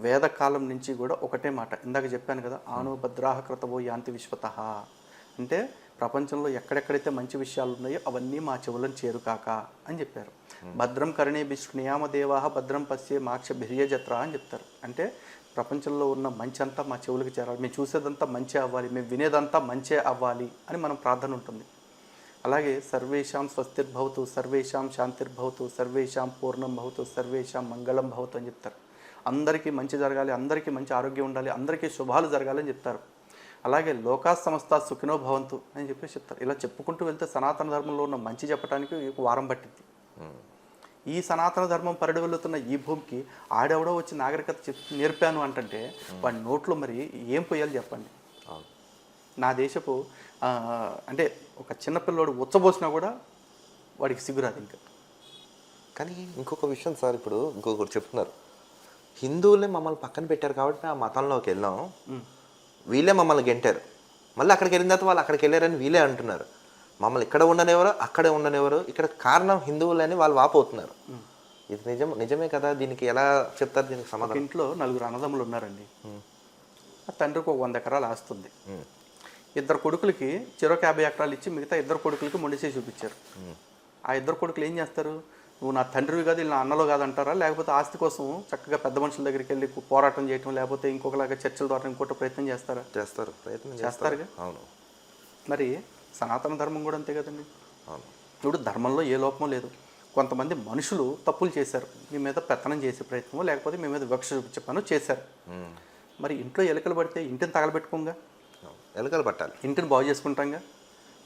వేదకాలం నుంచి కూడా ఒకటే మాట, ఇందాక చెప్పాను కదా, ఆను భద్రాహ కృతవో యాంతి విశ్వత. అంటే ప్రపంచంలో ఎక్కడెక్కడైతే మంచి విషయాలు ఉన్నాయో అవన్నీ మా చెవులను చేరుకాక అని చెప్పారు. భద్రం కరణే విష్ణుయామదేవాహ భద్రం పశ్యే మాక్ష భిర్యజత్ర అని చెప్తారు. అంటే ప్రపంచంలో ఉన్న మంచి అంతా మా చెవులకు చేరాలి, మేము చూసేదంతా మంచి అవ్వాలి, మేము వినేదంతా మంచే అవ్వాలి అని మనం ప్రార్థన ఉంటుంది. అలాగే సర్వేషాం స్వస్తిర్భవతు, సర్వేషాం శాంతిర్భవతు, సర్వేషాం పూర్ణం భవతు, సర్వేషాం మంగళం భవతు అని చెప్తారు. అందరికీ మంచి జరగాలి, అందరికీ మంచి ఆరోగ్యం ఉండాలి, అందరికీ శుభాలు జరగాలని చెప్తారు. అలాగే లోకా సమస్త సుఖినో భవంతు అని చెప్పేసి చెప్తారు. ఇలా చెప్పుకుంటూ వెళ్తే సనాతన ధర్మంలో ఉన్న మంచి చెప్పడానికి ఒక వారం పట్టింది. ఈ సనాతన ధర్మం పరిడి వెళ్తున్న ఈ భూమికి ఆడెవడో వచ్చి నాగరికత నేర్పాను అంటే వాడి నోట్లో మరి ఏం పోయాలి చెప్పండి? నా దేశపు అంటే ఒక చిన్నపిల్లోడు ఉచ్చబోసినా కూడా వాడికి సిగ్గురాదు ఇంకా. కానీ ఇంకొక విషయం సార్, ఇప్పుడు ఇంకొకరు చెప్తున్నారు, హిందువులే మమ్మల్ని పక్కన పెట్టారు కాబట్టి ఆ మతంలోకి వెళ్ళాం, వీళ్ళే మమ్మల్ని గెంటారు, మళ్ళీ అక్కడికి వెళ్ళిన తర్వాత వాళ్ళు అక్కడికి వెళ్ళారని వీళ్ళే అంటున్నారు. మమ్మల్ని ఇక్కడ ఉండనివ్వరు, అక్కడే ఉండనివ్వరు, ఇక్కడ కారణం హిందువులని వాళ్ళు వాపోతున్నారు. ఇది నిజమే కదా? దీనికి ఎలా చెప్తారు? దీనికి సమాధానం. ఇంట్లో 4 అన్నదమ్ములు ఉన్నారండి. ఆ తండ్రికి ఒక 100 ఎకరాలు ఆస్తుంది. 2 కొడుకులకి చెరొక 50 ఎకరాలు ఇచ్చి మిగతా 2 కొడుకులకి మొండిచేసి చూపించారు. ఆ 2 కొడుకులు ఏం చేస్తారు? నువ్వు నా తండ్రివి కాదు, ఇలా నా అన్నలో కాదంటారా? లేకపోతే ఆస్తి కోసం చక్కగా పెద్ద మనుషుల దగ్గరికి వెళ్ళి పోరాటం చేయటం, లేకపోతే ఇంకొకలాగా చర్చల ద్వారా ఇంకోటి ప్రయత్నం చేస్తారా? ప్రయత్నం చేస్తారుగా. అవును. మరి సనాతన ధర్మం కూడా అంతే కదండి. అవును. ఇప్పుడు ధర్మంలో ఏ లోపమో లేదు. కొంతమంది మనుషులు తప్పులు చేశారు, మీ మీద పెత్తనం చేసే ప్రయత్నమో లేకపోతే మీ మీద వివక్ష చూపించే పను చేశారు. మరి ఇంట్లో ఎలుకలు పడితే ఇంటిని తగలబెట్టుకోగా ఎలుకలు పట్టాలి. ఇంటిని బాగు చేసుకుంటాంగా.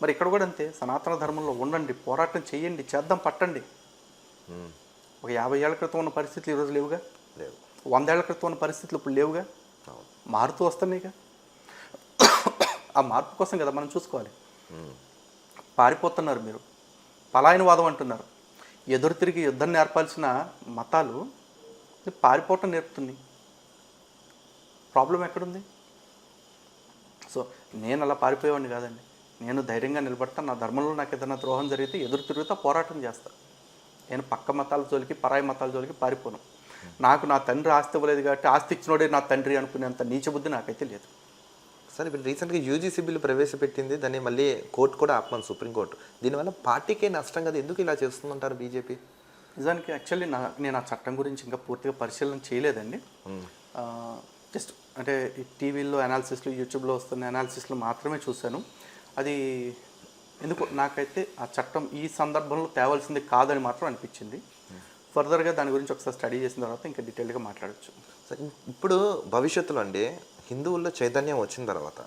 మరి ఇక్కడ కూడా అంతే, సనాతన ధర్మంలో ఉండండి, పోరాటం చేయండి, చేద్దాం, పట్టండి. ఒక 50 ఏళ్ల క్రితం ఉన్న పరిస్థితులు ఈరోజు లేవుగా, లేవు. 100 ఏళ్ల క్రితం ఉన్న పరిస్థితులు ఇప్పుడు లేవుగా, మారుతూ వస్తున్నాయిగా. ఆ మార్పు కోసం కదా మనం చూసుకోవాలి. పారిపోతున్నారు మీరు, పలాయనవాదం అంటున్నారు. ఎదురు తిరిగి యుద్ధం నేర్పాల్సిన మతాలు పారిపోవటం నేర్పుతుంది. ప్రాబ్లం ఎక్కడుంది? సో నేను అలా పారిపోయేవాడిని కాదండి. నేను ధైర్యంగా నిలబడతాను. నా ధర్మంలో నాకు ఏదైనా ద్రోహం జరిగితే ఎదురు తిరుగుతా, పోరాటం చేస్తాను. నేను పక్క మతాల జోలికి, పరాయి మతాల జోలికి పారిపోను. నాకు నా తండ్రి ఆస్తి ఇవ్వలేదు కాబట్టి ఆస్తి ఇచ్చినోడే నా తండ్రి అనుకునేంత నీచ బుద్ధి నాకైతే లేదు. సరే, ఇప్పుడు రీసెంట్గా యూజీసీ బిల్లు ప్రవేశపెట్టింది, దాన్ని మళ్ళీ కోర్టు కూడా ఆపమని, సుప్రీంకోర్టు. దీనివల్ల పార్టీకే నష్టం కదా, ఎందుకు ఇలా చేస్తుందంటారు బీజేపీ? నిజానికి యాక్చువల్లీ నేను ఆ చట్టం గురించి ఇంకా పూర్తిగా పరిశీలన చేయలేదండి. జస్ట్ అంటే ఈ టీవీల్లో అనాలిసిస్లు, యూట్యూబ్లో వస్తున్న అనాలిసిస్లు మాత్రమే చూశాను. అది ఎందుకు నాకైతే ఆ చట్టం ఈ సందర్భంలో తేవాల్సింది కాదని మాత్రం అనిపించింది. ఫర్దర్గా దాని గురించి ఒకసారి స్టడీ చేసిన తర్వాత ఇంకా డీటెయిల్గా మాట్లాడచ్చు. ఇప్పుడు భవిష్యత్తులో అండి హిందువుల్లో చైతన్యం వచ్చిన తర్వాత,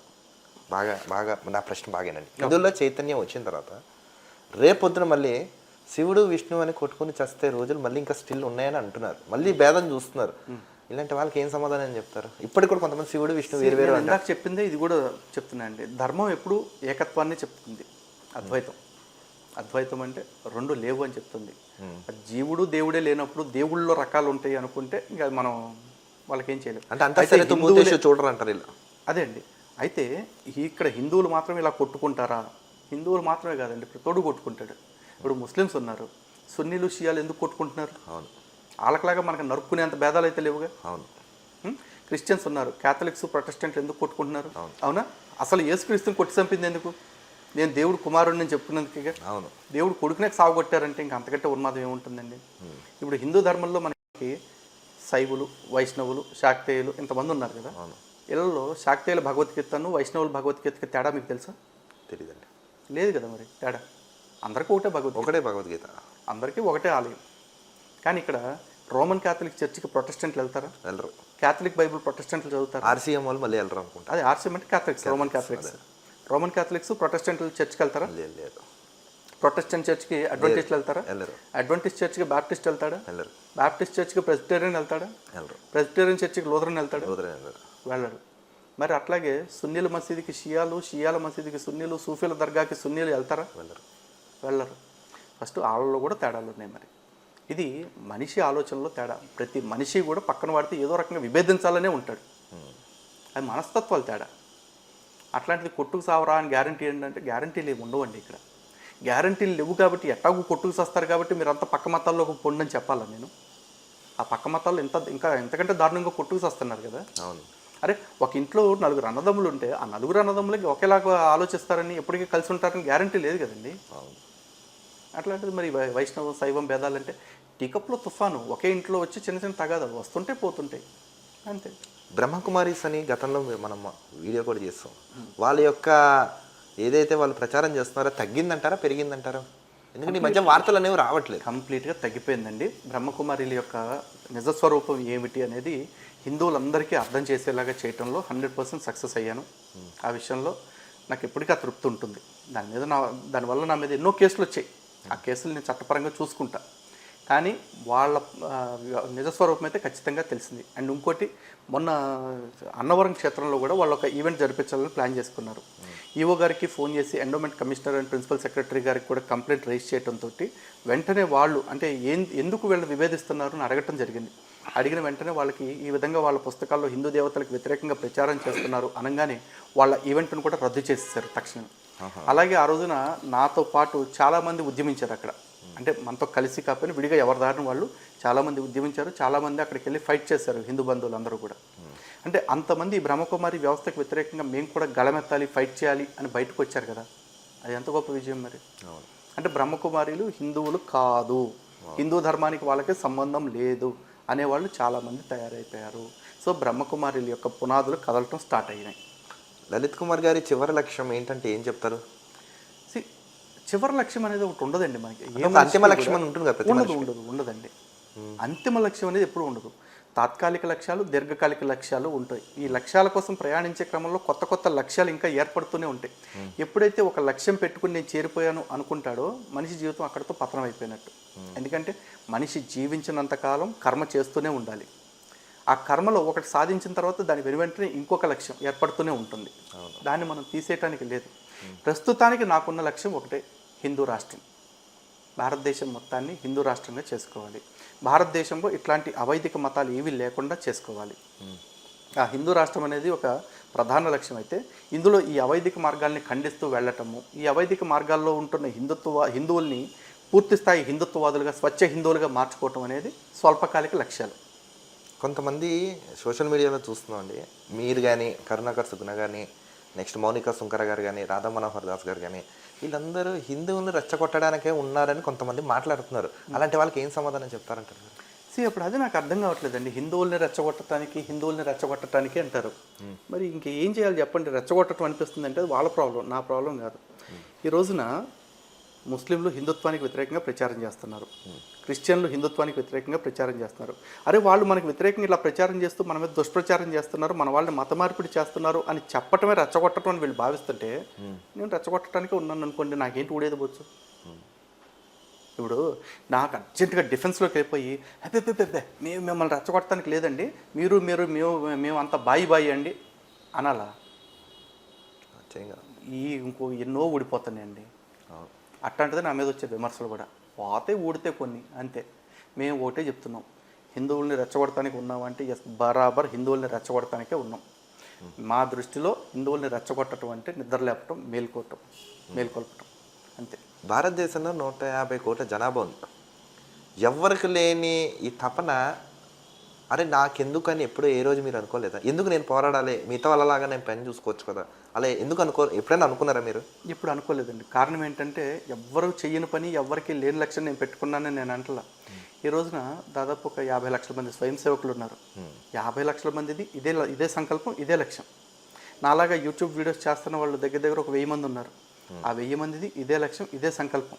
బాగా నా ప్రశ్న బాగానండి, హిందువుల్లో చైతన్యం వచ్చిన తర్వాత రేపొద్దున మళ్ళీ శివుడు విష్ణువు అని కొట్టుకుని చస్తే రోజులు మళ్ళీ ఇంకా స్టిల్ ఉన్నాయని అంటున్నారు. మళ్ళీ భేదం చూస్తున్నారు. ఇలాంటి వాళ్ళకి ఏం సమాధానం చెప్తారు? ఇప్పటికి కూడా కొంతమంది శివుడు విష్ణువు వేరు వేరు ఇందాక చెప్పిందే ఇది కూడా చెప్తున్నా అండి. ధర్మం ఎప్పుడు ఏకత్వాన్ని చెప్తుంది. అద్వైతం అంటే రెండు లేవు అని చెప్తుంది. జీవుడు దేవుడే లేనప్పుడు దేవుళ్ళలో రకాలు ఉంటాయి అనుకుంటే ఇంకా మనం వాళ్ళకి ఏం చేయలేము. అంటే చూడరు అంటారు ఇలా. అదే అండి. అయితే ఇక్కడ హిందువులు మాత్రం ఇలా కొట్టుకుంటారా? హిందువులు మాత్రమే కాదండి, తోడు కొట్టుకుంటాడు. ఇప్పుడు ముస్లిమ్స్ ఉన్నారు, సున్నీలు షియాలు ఎందుకు కొట్టుకుంటున్నారు? అవును. వాళ్ళకిలాగా మనకు నరుక్కునేంత భేదాలు అయితే లేవుగా. అవును. క్రిస్టియన్స్ ఉన్నారు, క్యాథలిక్స్, ప్రొటెస్టెంట్లు ఎందుకు కొట్టుకుంటున్నారు? అవునా? అసలు యేసుక్రీస్తుని కొట్టి చంపింది ఎందుకు? నేను దేవుడు కుమారుడిని నేను చెప్పుకున్నందుకే. అవును. దేవుడు కొడుకునే సాగు కొట్టారంటే ఇంకా అంతకంటే ఉన్మాదం ఏముంటుందండి? ఇప్పుడు హిందూ ధర్మంలో మనకి శైవులు, వైష్ణవులు, శాక్తేయులు ఇంతమంది ఉన్నారు కదా. ఇళ్ళలో శాక్తేయుల భగవద్గీతను, వైష్ణవుల భగవద్గీతకి తేడా మీకు తెలుసా? తెలియదండి. లేదు కదా మరి తేడా. అందరికీ ఒకటే భగవద్గీత, అందరికీ ఒకటే ఆలయం. కానీ ఇక్కడ రోమన్ క్యాథలిక్ చర్చికి ప్రొటెస్టెంట్లు వెళ్తారా? వెళ్ళరు. క్యాథలిక్ బైబుల్ ప్రొటెస్టెంట్లు చదువుతారు. ఆర్సీఎం వాళ్ళు మళ్ళీ వెళ్ళరు అనుకుంటా. అదే ఆర్సీఎం అంటే క్యాథలిక్స్, రోమన్ క్యాథలిక్స్ ప్రొటెస్టెంట్లు చర్చికి వెళ్తారా? లేదు. ప్రొటెస్టెంట్ చర్చ్కి అడ్వెంటిస్ట్లు వెళ్తారా? అడ్వెంటిస్ట్ చర్చ్కి బాప్టిస్ట్ వెళ్తాడా? బాప్టిస్ట్ చర్చ్కి ప్రెస్బిటేరియన్ వెళ్తాడా? ప్రెస్బిటేరియన్ చర్చ్కి లూథరన్ వెళ్తాడా? వెళ్ళడు. మరి అట్లాగే సున్నీల మసీదుకి షియాలు, షియాల మసీదుకి సున్నీలు, సూఫీల దర్గాకి సున్నీలు వెళ్తారా? వెళ్ళరు. ఫస్ట్ వాళ్ళలో కూడా తేడాలు ఉన్నాయి. మరి ఇది మనిషి ఆలోచనలో తేడా. ప్రతి మనిషి కూడా పక్కన వాడితే ఏదో రకంగా విభేదించాలనే ఉంటాడు. అది మనస్తత్వాలు తేడా. అట్లాంటిది కొట్టుకు సావరా అని గ్యారంటీ ఏంటంటే గ్యారంటీలు ఏమి ఉండవండి. ఇక్కడ గ్యారంటీలు లేవు కాబట్టి ఎట్టాగు కొట్టుకు వస్తారు కాబట్టి మీరు అంతా పక్క మతాల్లోకి పొండని చెప్పాలా నేను? ఆ పక్క మతాల్లో ఇంకా ఎంతకంటే దారుణంగా కొట్టుకు వస్తున్నారు కదా. అవును. అరే ఒక ఇంట్లో 4 అన్నదమ్ములు ఉంటే ఆ 4 అన్నదమ్ములకి ఒకేలాగా ఆలోచిస్తారని, ఎప్పటికీ కలిసి ఉంటారని గ్యారంటీ లేదు కదండి. అట్లాంటిది మరి వైష్ణవం, శైవం భేదాలంటే టీకప్లో తుఫాను. ఒకే ఇంట్లో వచ్చి చిన్న చిన్న తగాదాలు వస్తుంటే పోతుంటాయి అంతే. బ్రహ్మకుమారీస్ అని గతంలో మనం వీడియో కూడా చేస్తాం. వాళ్ళ యొక్క ఏదైతే వాళ్ళు ప్రచారం చేస్తున్నారో తగ్గిందంటారా, పెరిగిందంటారా? ఎందుకంటే ఈ మధ్య వార్తలు అనేవి రావట్లేదు. కంప్లీట్గా తగ్గిపోయిందండి. బ్రహ్మకుమారిల యొక్క నిజస్వరూపం ఏమిటి అనేది హిందువులందరికీ అర్థం చేసేలాగా చేయటంలో 100% సక్సెస్ అయ్యాను. ఆ విషయంలో నాకు ఎప్పటికీ ఆ తృప్తి ఉంటుంది. దానివల్ల నా మీద ఎన్నో కేసులు వచ్చాయి. ఆ కేసులు నేను చట్టపరంగా చూసుకుంటా. కానీ వాళ్ళ నిజస్వరూపం అయితే ఖచ్చితంగా తెలిసింది. అండ్ ఇంకోటి, మొన్న అన్నవరం క్షేత్రంలో కూడా వాళ్ళు ఒక ఈవెంట్ జరిపించాలని ప్లాన్ చేసుకున్నారు. ఈవో గారికి ఫోన్ చేసి endowment commissioner and principal secretary గారికి కూడా కంప్లైంట్ రైజ్ చేయడంతో వెంటనే వాళ్ళు అంటే ఎందుకు వీళ్ళు విభేదిస్తున్నారు అని అడగటం జరిగింది. అడిగిన వెంటనే వాళ్ళకి ఈ విధంగా వాళ్ళ పుస్తకాల్లో హిందూ దేవతలకు వ్యతిరేకంగా ప్రచారం చేస్తున్నారు అనగానే వాళ్ళ ఈవెంట్ను కూడా రద్దు చేసేసారు తక్షణం. అలాగే ఆ రోజున నాతో పాటు చాలామంది ఉద్యమించారు అక్కడ. అంటే మనతో కలిసి కాకపోయినా విడిగా ఎవరి దారిని వాళ్ళు చాలామంది ఉద్యమించారు. చాలామంది అక్కడికి వెళ్ళి ఫైట్ చేశారు, హిందూ బంధువులు అందరూ కూడా. అంటే అంతమంది బ్రహ్మకుమారి వ్యవస్థకు వ్యతిరేకంగా మేము కూడా గళమెత్తాలి, ఫైట్ చేయాలి అని బయటకు వచ్చారు కదా. అది ఎంత గొప్ప విజయం మరి. అంటే బ్రహ్మకుమారీలు హిందువులు కాదు, హిందూ ధర్మానికి వాళ్ళకి సంబంధం లేదు అనేవాళ్ళు చాలామంది తయారైపోయారు. సో బ్రహ్మకుమారీల యొక్క పునాదులు కదలటం స్టార్ట్ అయినాయి. లలిత్ కుమార్ గారి చివరి లక్ష్యం ఏంటంటే ఏం చెప్తారు? చివరి లక్ష్యం అనేది ఒకటి ఉండదండి మనకి. అంతిమ లక్ష్యం అని ఉంటుంది కదా. ఉండదండి. అంతిమ లక్ష్యం అనేది ఎప్పుడు ఉండదు. తాత్కాలిక లక్ష్యాలు, దీర్ఘకాలిక లక్ష్యాలు ఉంటాయి. ఈ లక్ష్యాల కోసం ప్రయాణించే క్రమంలో కొత్త కొత్త లక్ష్యాలు ఇంకా ఏర్పడుతూనే ఉంటాయి. ఎప్పుడైతే ఒక లక్ష్యం పెట్టుకుని నేను చేరిపోయాను అనుకుంటాడో మనిషి జీవితం అక్కడితో పతనం అయిపోయినట్టు. ఎందుకంటే మనిషి జీవించినంతకాలం కర్మ చేస్తూనే ఉండాలి. ఆ కర్మలో ఒకటి సాధించిన తర్వాత దాని వెనువెంటనే ఇంకొక లక్ష్యం ఏర్పడుతూనే ఉంటుంది. దాన్ని మనం తీసేయటానికి లేదు. ప్రస్తుతానికి నాకున్న లక్ష్యం ఒకటే, హిందూ రాష్ట్రం. భారతదేశం మొత్తాన్ని హిందూ రాష్ట్రంగా చేసుకోవాలి. భారతదేశంలో ఇట్లాంటి అవైదిక మతాలు ఏవి లేకుండా చేసుకోవాలి. ఆ హిందూ రాష్ట్రం అనేది ఒక ప్రధాన లక్ష్యం అయితే, ఇందులో ఈ అవైదిక మార్గాల్ని ఖండిస్తూ వెళ్ళటము, ఈ అవైదిక మార్గాల్లో ఉంటున్న హిందువుల్ని పూర్తి స్థాయి హిందుత్వవాదులుగా, స్వచ్ఛ హిందువులుగా మార్చుకోవటం అనేది స్వల్పకాలిక లక్ష్యాలు. కొంతమంది సోషల్ మీడియాలో చూస్తున్నామండి, మీరు కానీ, కరుణాకర్ సుగుణ కానీ, నెక్స్ట్ మౌనిక సుంకర గారు కానీ, రాధా మనోహర్ దాస్ గారు కానీ, వీళ్ళందరూ హిందువులను రెచ్చగొట్టడానికే ఉన్నారని కొంతమంది మాట్లాడుతున్నారు. అలాంటి వాళ్ళకి ఏం సమాధానం చెప్తారంటారు? అప్పుడు అది నాకు అర్థం కావట్లేదండి. హిందువుల్ని రెచ్చగొట్టడానికి అంటారు. మరి ఇంకేం చేయాలి చెప్పండి? రెచ్చగొట్టడం అనిపిస్తుంది అంటే అది వాళ్ళ ప్రాబ్లం, నా ప్రాబ్లం కాదు. ఈ రోజున ముస్లింలు హిందుత్వానికి వ్యతిరేకంగా ప్రచారం చేస్తున్నారు, క్రిస్టియన్లు హిందుత్వానికి వ్యతిరేకంగా ప్రచారం చేస్తున్నారు. అరే వాళ్ళు మనకు వ్యతిరేకంగా ఇలా ప్రచారం చేస్తూ మన మీద దుష్ప్రచారం చేస్తున్నారు, మన వాళ్ళని మత మార్పిడి చేస్తున్నారు అని చెప్పటమే రెచ్చగొట్టడం అని వీళ్ళు భావిస్తుంటే, నేను రెచ్చగొట్టడానికే ఉన్నాను అనుకోండి, నాకేంటి ఊడేది పోవచ్చు. ఇప్పుడు నాకు అర్జెంటుగా డిఫెన్స్లోకి వెళ్ళిపోయి అబ్బే మేము మిమ్మల్ని రెచ్చగొట్టడానికి లేదండి, మేము అంతా బాయి అండి అనాలా? ఇంకో ఎన్నో ఊడిపోతున్నాయండి. అట్లాంటిది నా మీద వచ్చే విమర్శలు కూడా పోతే ఊడితే కొన్ని అంతే. మేము ఒకటే చెప్తున్నాం, హిందువుల్ని రెచ్చగొడటానికి ఉన్నామంటే ఎస్, బరాబర్ హిందువుల్ని రెచ్చగొడటానికే ఉన్నాం. మా దృష్టిలో హిందువుల్ని రెచ్చగొట్టడం అంటే నిద్రలేపటం, మేల్కొల్పటం అంతే. భారతదేశంలో 150 కోట్ల జనాభా ఉంది. ఎవరికి లేని ఈ తపన, అరే నాకెందుకని ఎప్పుడూ ఏ రోజు మీరు అనుకోలేదా? ఎందుకు నేను పోరాడాలి, మిగతా వాళ్ళలాగా నేను పని చూసుకోవచ్చు కదా, అలా ఎందుకు ఎప్పుడైనా అనుకున్నారా మీరు? ఇప్పుడు అనుకోలేదండి. కారణం ఏంటంటే ఎవ్వరు చెయ్యని పని, ఎవరికి లేని లక్ష్యం నేను పెట్టుకున్నానని నేను అంటలా. ఈ రోజున దాదాపు ఒక 50 లక్షల మంది స్వయం సేవకులు ఉన్నారు. 50 లక్షల మందిది ఇదే సంకల్పం, ఇదే లక్ష్యం. నాలాగా యూట్యూబ్ వీడియోస్ చేస్తున్న వాళ్ళు దగ్గర ఒక 1000 మంది ఉన్నారు. ఆ 1000 మందిది ఇదే లక్ష్యం, ఇదే సంకల్పం.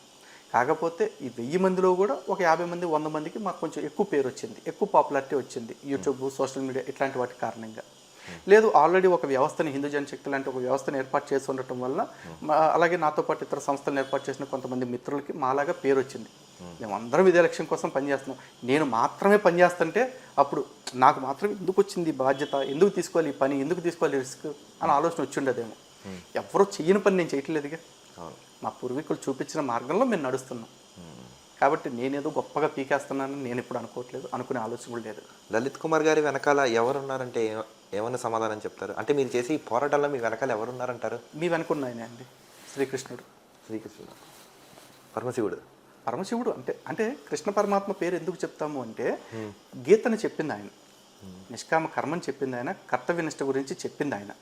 కాకపోతే ఈ 1000 మందిలో కూడా ఒక 50 మంది 100 మందికి మాకు కొంచెం ఎక్కువ పేరు వచ్చింది, ఎక్కువ పాపులారిటీ వచ్చింది యూట్యూబ్, సోషల్ మీడియా ఇట్లాంటి వాటి కారణంగా. లేదు, ఆల్రెడీ ఒక వ్యవస్థని, హిందూ జనశక్తి లాంటి ఒక వ్యవస్థను ఏర్పాటు చేసి ఉండటం వల్ల, అలాగే నాతో పాటు ఇతర సంస్థలను ఏర్పాటు చేసిన కొంతమంది మిత్రులకి మాలాగా పేరు వచ్చింది. మేమందరం ఇదే లక్ష్యం కోసం పనిచేస్తున్నాం. నేను మాత్రమే పనిచేస్తుంటే అప్పుడు నాకు మాత్రమే ఎందుకు వచ్చింది బాధ్యత, ఎందుకు తీసుకోవాలి ఈ పని, ఎందుకు తీసుకోవాలి రిస్క్ అని ఆలోచన వచ్చి ఉండదేమో. ఎవరో చెయ్యని పని నేను చేయట్లేదుగా, మా పూర్వీకులు చూపించిన మార్గంలో మేము నడుస్తున్నాం. కాబట్టి నేనేదో గొప్పగా పీకేస్తున్నానని నేను ఎప్పుడు అనుకోవట్లేదు, అనుకునే ఆలోచన కూడా లేదు. లలిత్ కుమార్ గారి వెనకాల ఎవరున్నారంటే ఏమన్నా సమాధానం చెప్తారు? అంటే మీరు చేసి ఈ పోరాటంలో మీ వెనకాల ఎవరున్నారంటారు? మీ వెనుకున్నాయనే అండి, శ్రీకృష్ణుడు. పరమశివుడు అంటే కృష్ణ పరమాత్మ పేరు ఎందుకు చెప్తాము అంటే, గీతని చెప్పింది ఆయన, నిష్కామ కర్మని చెప్పింది ఆయన, కర్తవ్యనిష్ట గురించి చెప్పింది ఆయన.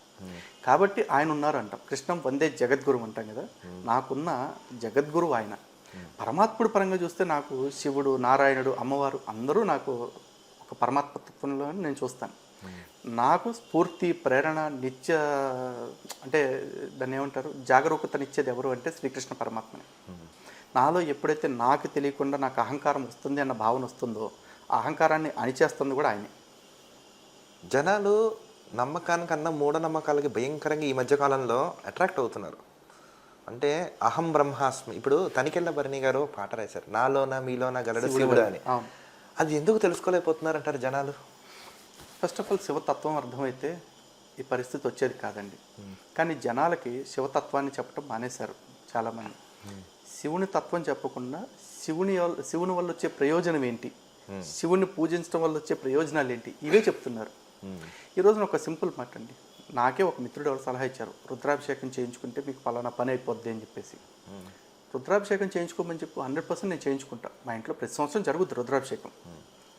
కాబట్టి ఆయన ఉన్నారు అంటాం. కృష్ణం వందే జగద్గురు అంటాం కదా, నాకున్న జగద్గురువు ఆయన. పరమాత్ముడు పరంగా చూస్తే నాకు శివుడు, నారాయణుడు, అమ్మవారు అందరూ నాకు ఒక పరమాత్మతత్వంలో నేను చూస్తాను. నాకు స్ఫూర్తి, ప్రేరణ, అంటే దాన్ని ఏమంటారు, జాగరూకతనిచ్చేది ఎవరు అంటే శ్రీకృష్ణ పరమాత్మనే. నాలో ఎప్పుడైతే నాకు తెలియకుండా నాకు అహంకారం వస్తుంది అన్న భావన వస్తుందో, ఆ అహంకారాన్ని అణిచేస్తుంది కూడా ఆయనే. జనాలు నమ్మకానికన్నా మూఢనమ్మకాలకి భయంకరంగా ఈ మధ్యకాలంలో అట్రాక్ట్ అవుతున్నారు. అంటే అహం బ్రహ్మాస్మి. ఇప్పుడు తనికెళ్ళ భరణి గారు పాట రాశారు, నాలోన మీలోన గలడు శివుడు అని. అది ఎందుకు తెలుసుకోలేకపోతున్నారంటారు జనాలు? ఫస్ట్ ఆఫ్ ఆల్ శివతత్వం అర్థమైతే ఈ పరిస్థితి వచ్చేది కాదండి. కానీ జనాలకి శివతత్వాన్ని చెప్పడం మానేశారు చాలామంది. శివుని తత్వం చెప్పకుండా శివుని వల్ల వచ్చే ప్రయోజనం ఏంటి, శివుని పూజించడం వల్ల వచ్చే ప్రయోజనాలు ఏంటి, ఇవే చెప్తున్నారు. ఈరోజున ఒక సింపుల్ మాట అండి, నాకే ఒక మిత్రుడు ఎవరు సలహా ఇచ్చారు, రుద్రాభిషేకం చేయించుకుంటే మీకు పలానా పని అయిపోద్ది అని చెప్పేసి. రుద్రాభిషేకం చేయించుకోమని చెప్పి 100% నేను చేయించుకుంటా. మా ఇంట్లో ప్రతి సంవత్సరం జరుగుతుంది రుద్రాభిషేకం.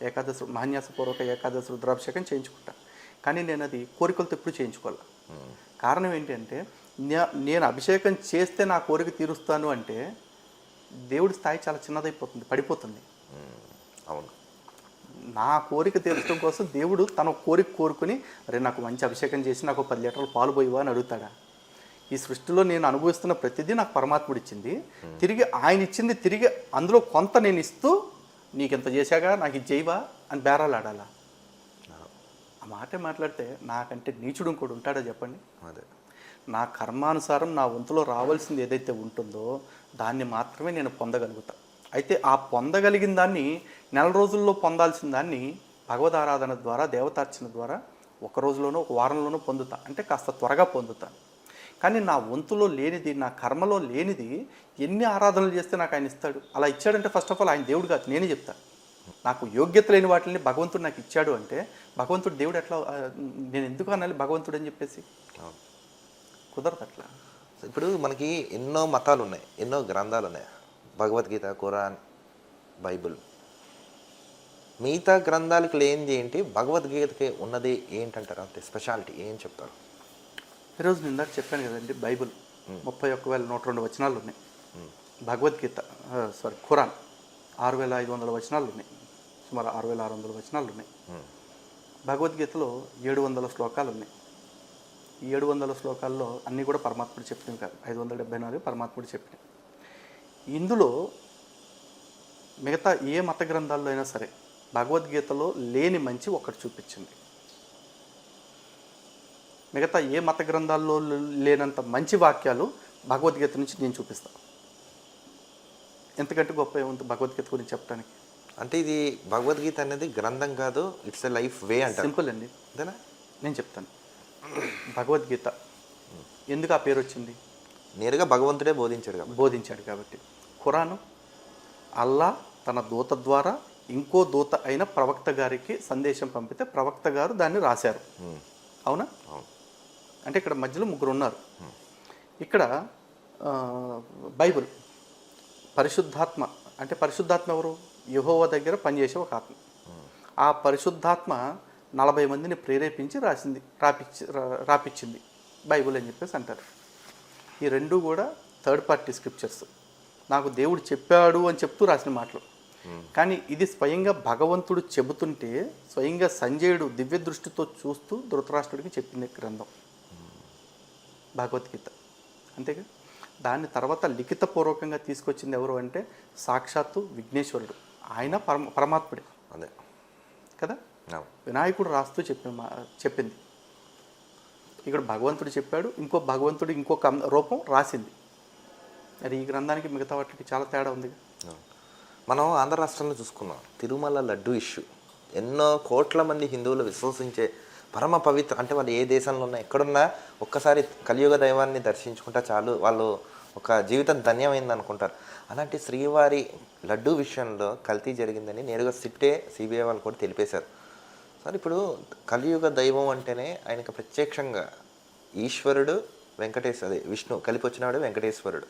ఏకాదశి, మహాన్యాసపూర్వక ఏకాదశి రుద్రాభిషేకం చేయించుకుంటా. కానీ నేను అది కోరికలతో ఎప్పుడు చేయించుకోవాలి. కారణం ఏంటంటే, నేను అభిషేకం చేస్తే నా కోరిక తీరుస్తాను అంటే దేవుడి స్థాయి చాలా చిన్నదైపోతుంది, పడిపోతుంది. అవును, నా కోరిక తీర్చడం కోసం దేవుడు తన కోరిక కోరుకుని, అరే నాకు మంచి అభిషేకం చేసి నాకు 10 లీటర్లు పాలు పోయివా అని అడుగుతాడా? ఈ సృష్టిలో నేను అనుభవిస్తున్న ప్రతిదీ నాకు పరమాత్ముడు ఇచ్చింది, తిరిగి ఆయన ఇచ్చింది తిరిగి అందులో కొంత నేను ఇస్తూ, నీకు ఇంత చేశాగా నాకు ఇది చేయవా అని బేరాలు ఆడాలా? ఆ మాటే మాట్లాడితే నాకంటే నీచుడు ఇంకోటి ఉంటాడా చెప్పండి. అదే. నా కర్మానుసారం నా వంతులో రావాల్సింది ఏదైతే ఉంటుందో దాన్ని మాత్రమే నేను పొందగలుగుతా. అయితే ఆ పొందగలిగిన దాన్ని నెల రోజుల్లో పొందాల్సిన దాన్ని భగవద్ ఆరాధన ద్వారా దేవతార్చన ద్వారా ఒక రోజులోనో ఒక వారంలోనో పొందుతా, అంటే కాస్త త్వరగా పొందుతాను. కానీ నా వంతులో లేనిది, నా కర్మలో లేనిది ఎన్ని ఆరాధనలు చేస్తే నాకు ఆయన ఇస్తాడు? అలా ఇచ్చాడంటే ఫస్ట్ ఆఫ్ ఆల్ ఆయన దేవుడు కాదు, నేనే చెప్తాను. నాకు యోగ్యత లేని వాటిని భగవంతుడు నాకు ఇచ్చాడు అంటే భగవంతుడు దేవుడు ఎట్లా, నేను ఎందుకు అనాలి భగవంతుడు అని చెప్పేసి? కుదరదు అట్లా. ఇప్పుడు మనకి ఎన్నో మతాలు ఉన్నాయి, ఎన్నో గ్రంథాలు ఉన్నాయి, భగవద్గీత, ఖురాన్, బైబిల్. మిగతా గ్రంథాలకి లేనిది ఏంటి, భగవద్గీతకి ఉన్నది ఏంటంటారు? అంతే స్పెషాలిటీ ఏం చెప్తారు? ఈరోజు నేను ఇందాక చెప్పాను కదండి, బైబిల్ 31,102 వచనాలు ఉన్నాయి. భగవద్గీత ఖురాన్ 6,500 వచనాలు ఉన్నాయి, సుమారు 6,600 వచనాలు ఉన్నాయి. భగవద్గీతలో 700 శ్లోకాలు ఉన్నాయి. ఈ 700 శ్లోకాల్లో అన్నీ కూడా పరమాత్ముడు చెప్పినవి కాదు, 574 పరమాత్ముడు చెప్పినవి. ఇందులో మిగతా ఏ మత గ్రంథాల్లో అయినా సరే భగవద్గీతలో లేని మంచి ఒక్కటి చూపించింది. మిగతా ఏ మత గ్రంథాల్లో లేనంత మంచి వాక్యాలు భగవద్గీత నుంచి నేను చూపిస్తాను. ఎంతకంటే గొప్ప ఏముంది భగవద్గీత గురించి చెప్పడానికి? అంటే ఇది భగవద్గీత అనేది గ్రంథం కాదు, ఇట్స్ ఎ లైఫ్ వే అంటారు. సింపుల్ అండి, అంతేనా? నేను చెప్తాను. భగవద్గీత ఎందుకు ఆ పేరు వచ్చింది? నేరుగా భగవంతుడే బోధించాడు కాబట్టి. ఖురాను అల్లా తన దూత ద్వారా ఇంకో దూత అయిన ప్రవక్త గారికి సందేశం పంపితే ప్రవక్త గారు దాన్ని రాశారు. అవునా? అంటే ఇక్కడ మధ్యలో ముగ్గురు ఉన్నారు. ఇక్కడ బైబిల్ పరిశుద్ధాత్మ, అంటే పరిశుద్ధాత్మ ఎవరు? యెహోవా దగ్గర పనిచేసే ఒక ఆత్మ. ఆ పరిశుద్ధాత్మ 40 మందిని ప్రేరేపించి రాపించింది బైబిల్ అని చెప్పేసి అంటారు. ఈ రెండు కూడా థర్డ్ పార్టీ స్క్రిప్చర్స్, నాకు దేవుడు చెప్పాడు అని చెప్తూ రాసిన మాటలు. కానీ ఇది స్వయంగా భగవంతుడు చెబుతుంటే స్వయంగా సంజయుడు దివ్య దృష్టితో చూస్తూ ధృతరాష్ట్రుడికి చెప్పింది గ్రంథం భగవద్గీత. అంతేగా? దాని తర్వాత లిఖితపూర్వకంగా తీసుకొచ్చింది ఎవరు అంటే సాక్షాత్తు విఘ్నేశ్వరుడు. ఆయన పరమాత్ముడే. అదే కదా? వినాయకుడు రాస్తూ చెప్పింది. ఇక్కడ భగవంతుడు చెప్పాడు, ఇంకో భగవంతుడు ఇంకొక రూపం రాసింది. మరి ఈ గ్రంథానికి మిగతా వాటికి చాలా తేడా ఉంది. మనం ఆంధ్ర రాష్ట్రంలో చూసుకున్నాం, తిరుమల లడ్డు ఇష్యూ. ఎన్నో కోట్ల మంది హిందువులు విశ్వసించే పరమ పవిత్ర, అంటే వాళ్ళు ఏ దేశంలో ఉన్నా ఎక్కడున్నా ఒక్కసారి కలియుగ దైవాన్ని దర్శించుకుంటా చాలు, వాళ్ళు ఒక జీవితం ధన్యమైంది అనుకుంటారు. అలాంటి శ్రీవారి లడ్డు విషయంలో కల్తీ జరిగిందని నేరుగా సిబిఐ వాళ్ళు కూడా తెలిపేశారు. సార్, ఇప్పుడు కలియుగ దైవం అంటేనే ఆయనకు ప్రత్యక్షంగా ఈశ్వరుడు విష్ణు కలిపి వచ్చినవాడు వెంకటేశ్వరుడు.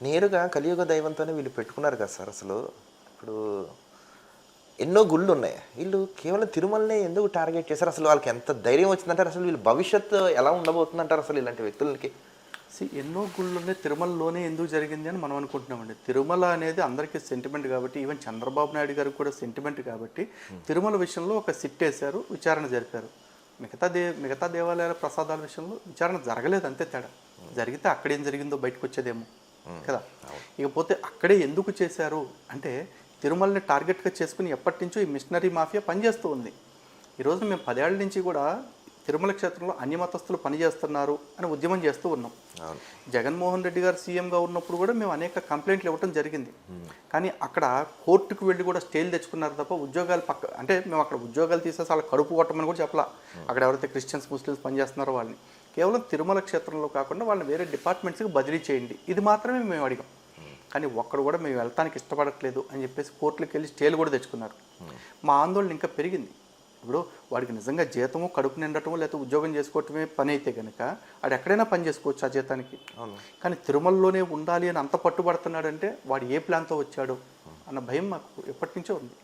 నేరుగా కలియుగ దైవంతోనే వీళ్ళు పెట్టుకున్నారు కదా సార్. అసలు ఇప్పుడు ఎన్నో గుళ్ళు ఉన్నాయి, వీళ్ళు కేవలం తిరుమలనే ఎందుకు టార్గెట్ చేశారు? అసలు వాళ్ళకి ఎంత ధైర్యం వచ్చిందంటారు? అసలు వీళ్ళు భవిష్యత్తు ఎలా ఉండబోతుందంటారు అసలు ఇలాంటి వ్యక్తులకి? ఎన్నో గుళ్ళు ఉన్నాయి, తిరుమలలోనే ఎందుకు జరిగింది అని మనం అనుకుంటున్నామండి. తిరుమల అనేది అందరికీ సెంటిమెంట్ కాబట్టి, ఈవెన్ చంద్రబాబు నాయుడు గారికి కూడా సెంటిమెంట్ కాబట్టి తిరుమల విషయంలో ఒక సిట్ వేశారు, విచారణ జరిపారు. మిగతా దేవాలయాల ప్రసాదాల విషయంలో విచారణ జరగలేదు, అంతే తేడా. జరిగితే అక్కడేం జరిగిందో బయటకు వచ్చేదేమో కదా. ఇకపోతే అక్కడే ఎందుకు చేశారు అంటే తిరుమలని టార్గెట్గా చేసుకుని ఎప్పటి నుంచో ఈ మిషనరీ మాఫియా పనిచేస్తూ ఉంది. ఈరోజు మేము 10 ఏళ్ల నుంచి కూడా తిరుమల క్షేత్రంలో అన్ని మతస్థులు పనిచేస్తున్నారు అని ఉద్యమం చేస్తూ ఉన్నాం. జగన్మోహన్ రెడ్డి గారు సీఎంగా ఉన్నప్పుడు కూడా మేము అనేక కంప్లైంట్లు ఇవ్వడం జరిగింది. కానీ అక్కడ కోర్టుకు వెళ్ళి కూడా స్టేలు తెచ్చుకున్నారు తప్ప ఉద్యోగాలు అంటే మేము అక్కడ ఉద్యోగాలు తీసేసి వాళ్ళ కడుపు కొట్టమని కూడా చెప్పలా. అక్కడ ఎవరైతే క్రిస్టియన్స్ ముస్లిమ్స్ పనిచేస్తున్నారో వాళ్ళని కేవలం తిరుమల క్షేత్రంలో కాకుండా వాళ్ళని వేరే డిపార్ట్మెంట్స్కి బదిలీ చేయండి, ఇది మాత్రమే మేము అడిగాం. కానీ ఒక్కడు కూడా మేము వెళ్తానికి ఇష్టపడట్లేదు అని చెప్పేసి కోర్టులకు వెళ్ళి స్టేలు కూడా తెచ్చుకున్నారు. మా ఆందోళన ఇంకా పెరిగింది. ఇప్పుడు వాడికి నిజంగా జీతము కడుపు నిండటము లేకపోతే ఉద్యోగం చేసుకోవటమే పని అయితే కనుక వాడు ఎక్కడైనా పని చేసుకోవచ్చు ఆ జీతానికి. కానీ తిరుమలలోనే ఉండాలి అని అంత పట్టుబడుతున్నాడంటే వాడు ఏ ప్లాన్తో వచ్చాడు అన్న భయం మాకు ఎప్పటి నుంచో ఉంది.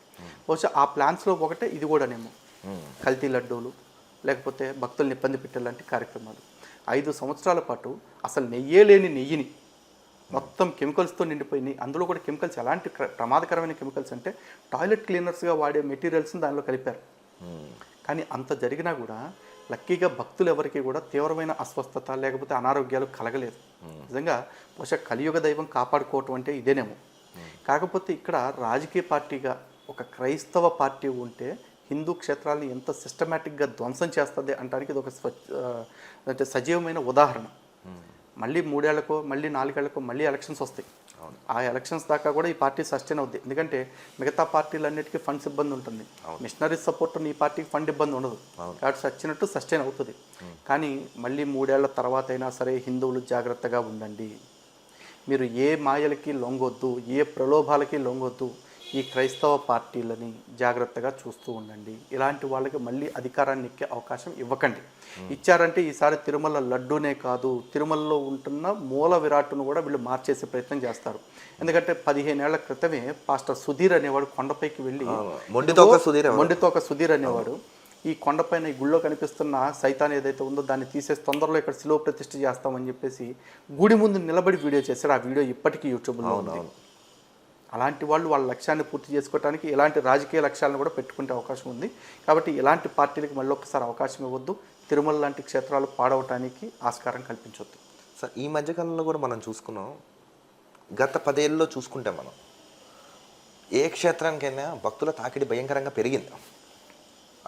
బహుశా ఆ ప్లాన్స్లో ఒకటే ఇది కూడానేమో, కల్తీ లడ్డూలు లేకపోతే భక్తుల్ని ఇబ్బంది పెట్టేలాంటి కార్యక్రమాలు. 5 సంవత్సరాల పాటు అసలు నెయ్యే లేని నెయ్యిని మొత్తం కెమికల్స్తో నిండిపోయినాయి. అందులో కూడా కెమికల్స్ ఎలాంటి ప్రమాదకరమైన కెమికల్స్ అంటే టాయిలెట్ క్లీనర్స్గా వాడే మెటీరియల్స్ని దానిలో కలిపారు. కానీ అంత జరిగినా కూడా లక్కీగా భక్తులు ఎవరికి కూడా తీవ్రమైన అస్వస్థత లేకపోతే అనారోగ్యాలు కలగలేదు. నిజంగా బహుశా కలియుగ దైవం కాపాడుకోవటం అంటే ఇదేనేమో. కాకపోతే ఇక్కడ రాజకీయ పార్టీగా ఒక క్రైస్తవ పార్టీ ఉంటే హిందూ క్షేత్రాలని ఎంత సిస్టమేటిక్గా ధ్వంసం చేస్తుంది అంటానికి ఇది ఒక అంటే సజీవమైన ఉదాహరణ. మళ్ళీ 3 ఏళ్లకో మళ్ళీ 4 ఏళ్లకో మళ్ళీ ఎలక్షన్స్ వస్తాయి. ఆ ఎలక్షన్స్ దాకా కూడా ఈ పార్టీ సస్టైన్ అవుద్ది. ఎందుకంటే మిగతా పార్టీలన్నిటికీ ఫండ్స్ ఇబ్బంది ఉంటుంది, మిషనరీస్ సపోర్ట్ ఉన్న ఈ పార్టీకి ఫండ్ ఇబ్బంది ఉండదు, కాబట్టి సచ్చినట్టు సస్టైన్ అవుతుంది. కానీ మళ్ళీ 3 ఏళ్ల తర్వాత అయినా సరే హిందువులు జాగ్రత్తగా ఉండండి. మీరు ఏ మాయలకి లొంగొద్దు, ఏ ప్రలోభాలకి లొంగొద్దు. ఈ క్రైస్తవ పార్టీలని జాగ్రత్తగా చూస్తూ ఉండండి. ఇలాంటి వాళ్ళకి మళ్ళీ అధికారాన్ని ఎక్కే అవకాశం ఇవ్వకండి. ఇచ్చారంటే ఈసారి తిరుమల లడ్డూనే కాదు, తిరుమలలో ఉంటున్న మూల విరాట్టును కూడా వీళ్ళు మార్చేసే ప్రయత్నం చేస్తారు. ఎందుకంటే 15 ఏళ్ల క్రితమే పాస్టర్ సుధీర్ అనేవాడు కొండపైకి వెళ్ళి, మొండితోక సుధీర్ అనేవాడు ఈ కొండపైన ఈ గుళ్ళో కనిపిస్తున్న సైతాన్ ఏదైతే ఉందో దాన్ని తీసేసి తొందరలో ఇక్కడ శిలువ ప్రతిష్ఠ చేస్తామని చెప్పేసి గుడి ముందు నిలబడి వీడియో చేశాడు. ఆ వీడియో ఇప్పటికీ యూట్యూబ్లో ఉంది. అలాంటి వాళ్ళు వాళ్ళ లక్ష్యాన్ని పూర్తి చేసుకోవడానికి ఇలాంటి రాజకీయ లక్ష్యాలను కూడా పెట్టుకునే అవకాశం ఉంది. కాబట్టి ఇలాంటి పార్టీలకు మళ్ళీ ఒకసారి అవకాశం ఇవ్వద్దు. తిరుమల లాంటి క్షేత్రాలు పాడవటానికి ఆస్కారం కల్పించవద్దు. సార్ ఈ మధ్యకాలంలో కూడా మనం చూసుకున్నాం, గత 10 ఏళ్ళలో చూసుకుంటే మనం ఏ క్షేత్రానికైనా భక్తుల తాకిడి భయంకరంగా పెరిగింది.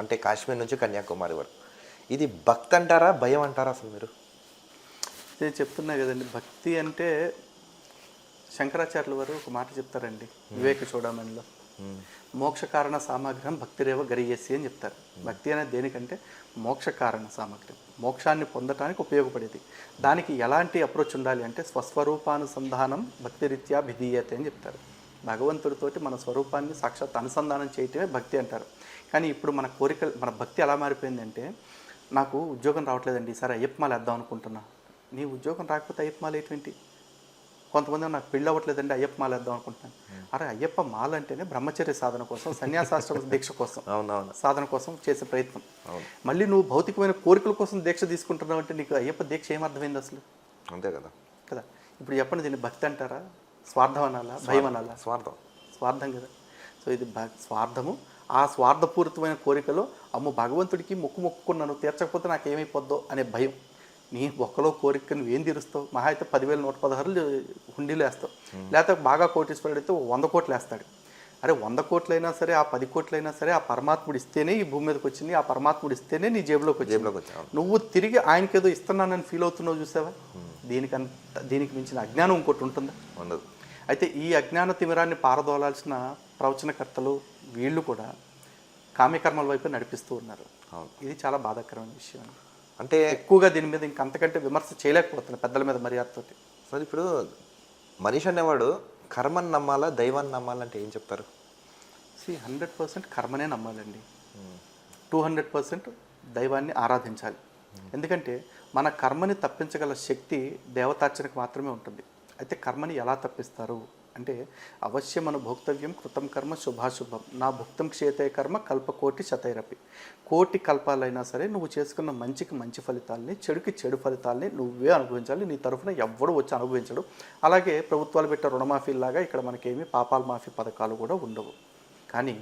అంటే కాశ్మీర్ నుంచి కన్యాకుమారి వరకు. ఇది భక్తి అంటారా, భయం అంటారా అసలు మీరు? నేను చెప్తున్నా కదండి, భక్తి అంటే శంకరాచార్యుల వారు ఒక మాట చెప్తారండి వివేక చూడమనిలో, మోక్ష కారణ సామగ్రం భక్తిరేవ గరియేసి అని చెప్తారు. భక్తి అనేది దేనికంటే మోక్ష కారణ సామగ్రం, మోక్షాన్ని పొందటానికి ఉపయోగపడేది. దానికి ఎలాంటి అప్రోచ్ ఉండాలి అంటే స్వస్వరూపానుసంధానం భక్తిరీత్యా విధీయతే అని చెప్తారు. భగవంతుడితోటి మన స్వరూపాన్ని సాక్షాత్ అనుసంధానం చేయటమే భక్తి అంటారు. కానీ ఇప్పుడు మన కోరికలు, మన భక్తి ఎలా మారిపోయిందంటే, నాకు ఉద్యోగం రావట్లేదండి, ఈసారి అయ్యప్ప మాల వేద్దాం అనుకుంటున్నా. నీ ఉద్యోగం రాకపోతే అయ్యప్ప మాల ఏంటి? కొంతమంది నాకు పెళ్ళి అవ్వట్లేదండి అయ్యప్ప మాల వేద్దాం అనుకుంటున్నాను. అరే అయ్యప్ప మాల అంటేనే బ్రహ్మచర్య సాధన కోసం, సన్యాసాశ్రమ దీక్ష కోసం, సాధన కోసం చేసే ప్రయత్నం. మళ్ళీ నువ్వు భౌతికమైన కోరికల కోసం దీక్ష తీసుకుంటున్నావు అంటే నీకు అయ్యప్ప దీక్ష ఏమర్థమైంది అసలు? అంతే కదా కదా. ఇప్పుడు చెప్పండి, దీన్ని భక్తి అంటారా, స్వార్థం అనాలా, భయం అనాలా? స్వార్థం కదా. సో ఇది స్వార్థము. ఆ స్వార్థపూరితమైన కోరికలో అమ్మ భగవంతుడికి మొక్కుకున్నాను, తీర్చకపోతే నాకు ఏమైపోద్దో అనే భయం. నీ ఒక్కలో కోరిక నువ్వేం తీరుస్తావు? మహా అయితే 10,116 హుండీలు వేస్తావు. లేకపోతే బాగా కోటీశ్వరుడు అయితే 100 కోట్లు వేస్తాడు. అరే 100 కోట్లైనా సరే, ఆ 10 కోట్లైనా సరే, ఆ పరమాత్ముడు ఇస్తేనే ఈ భూమి మీదకి వచ్చింది, ఆ పరమాత్ముడు ఇస్తేనే నీ జేబులోకి వచ్చింది. నువ్వు తిరిగి ఆయనకేదో ఇస్తున్నానని ఫీల్ అవుతున్నావు చూసావా? దీనికి మించిన అజ్ఞానం ఇంకోటి ఉంటుందా? ఉండదు. అయితే ఈ అజ్ఞాన తిమిరాన్ని పారదోలాల్సిన ప్రవచనకర్తలు వీళ్ళు కూడా కామ్యకర్మల వైపు నడిపిస్తూ ఉన్నారు. ఇది చాలా బాధాకరమైన విషయం. అంటే ఎక్కువగా దీని మీద ఇంకంతకంటే విమర్శ చేయలేకపోతున్నారు పెద్దల మీద మర్యాదతోటి. సార్ ఇప్పుడు మనిషి అనేవాడు కర్మని నమ్మాలా, దైవాన్ని నమ్మాలంటే ఏం చెప్తారు? 100% కర్మనే నమ్మాలండి, 200% దైవాన్ని ఆరాధించాలి. ఎందుకంటే మన కర్మని తప్పించగల శక్తి దేవతార్చనకు మాత్రమే ఉంటుంది. అయితే కర్మని ఎలా తప్పిస్తారు అంటే, అవశ్యమను భోక్తవ్యం కృతం కర్మ శుభాశుభం, నా భుక్తం క్షేతే కర్మ కల్పకోటి శతైరపి. కోటి కల్పాలైనా సరే నువ్వు చేసుకున్న మంచికి మంచి ఫలితాలని, చెడుకి చెడు ఫలితాలని నువ్వే అనుభవించాలి. నీ తరఫున ఎవ్వడు వచ్చి అనుభవించడు. అలాగే ప్రభుత్వాలు పెట్టే రుణమాఫీలాగా ఇక్కడ మనకేమి పాపాల మాఫీ పథకాలు కూడా ఉండవు. కానీ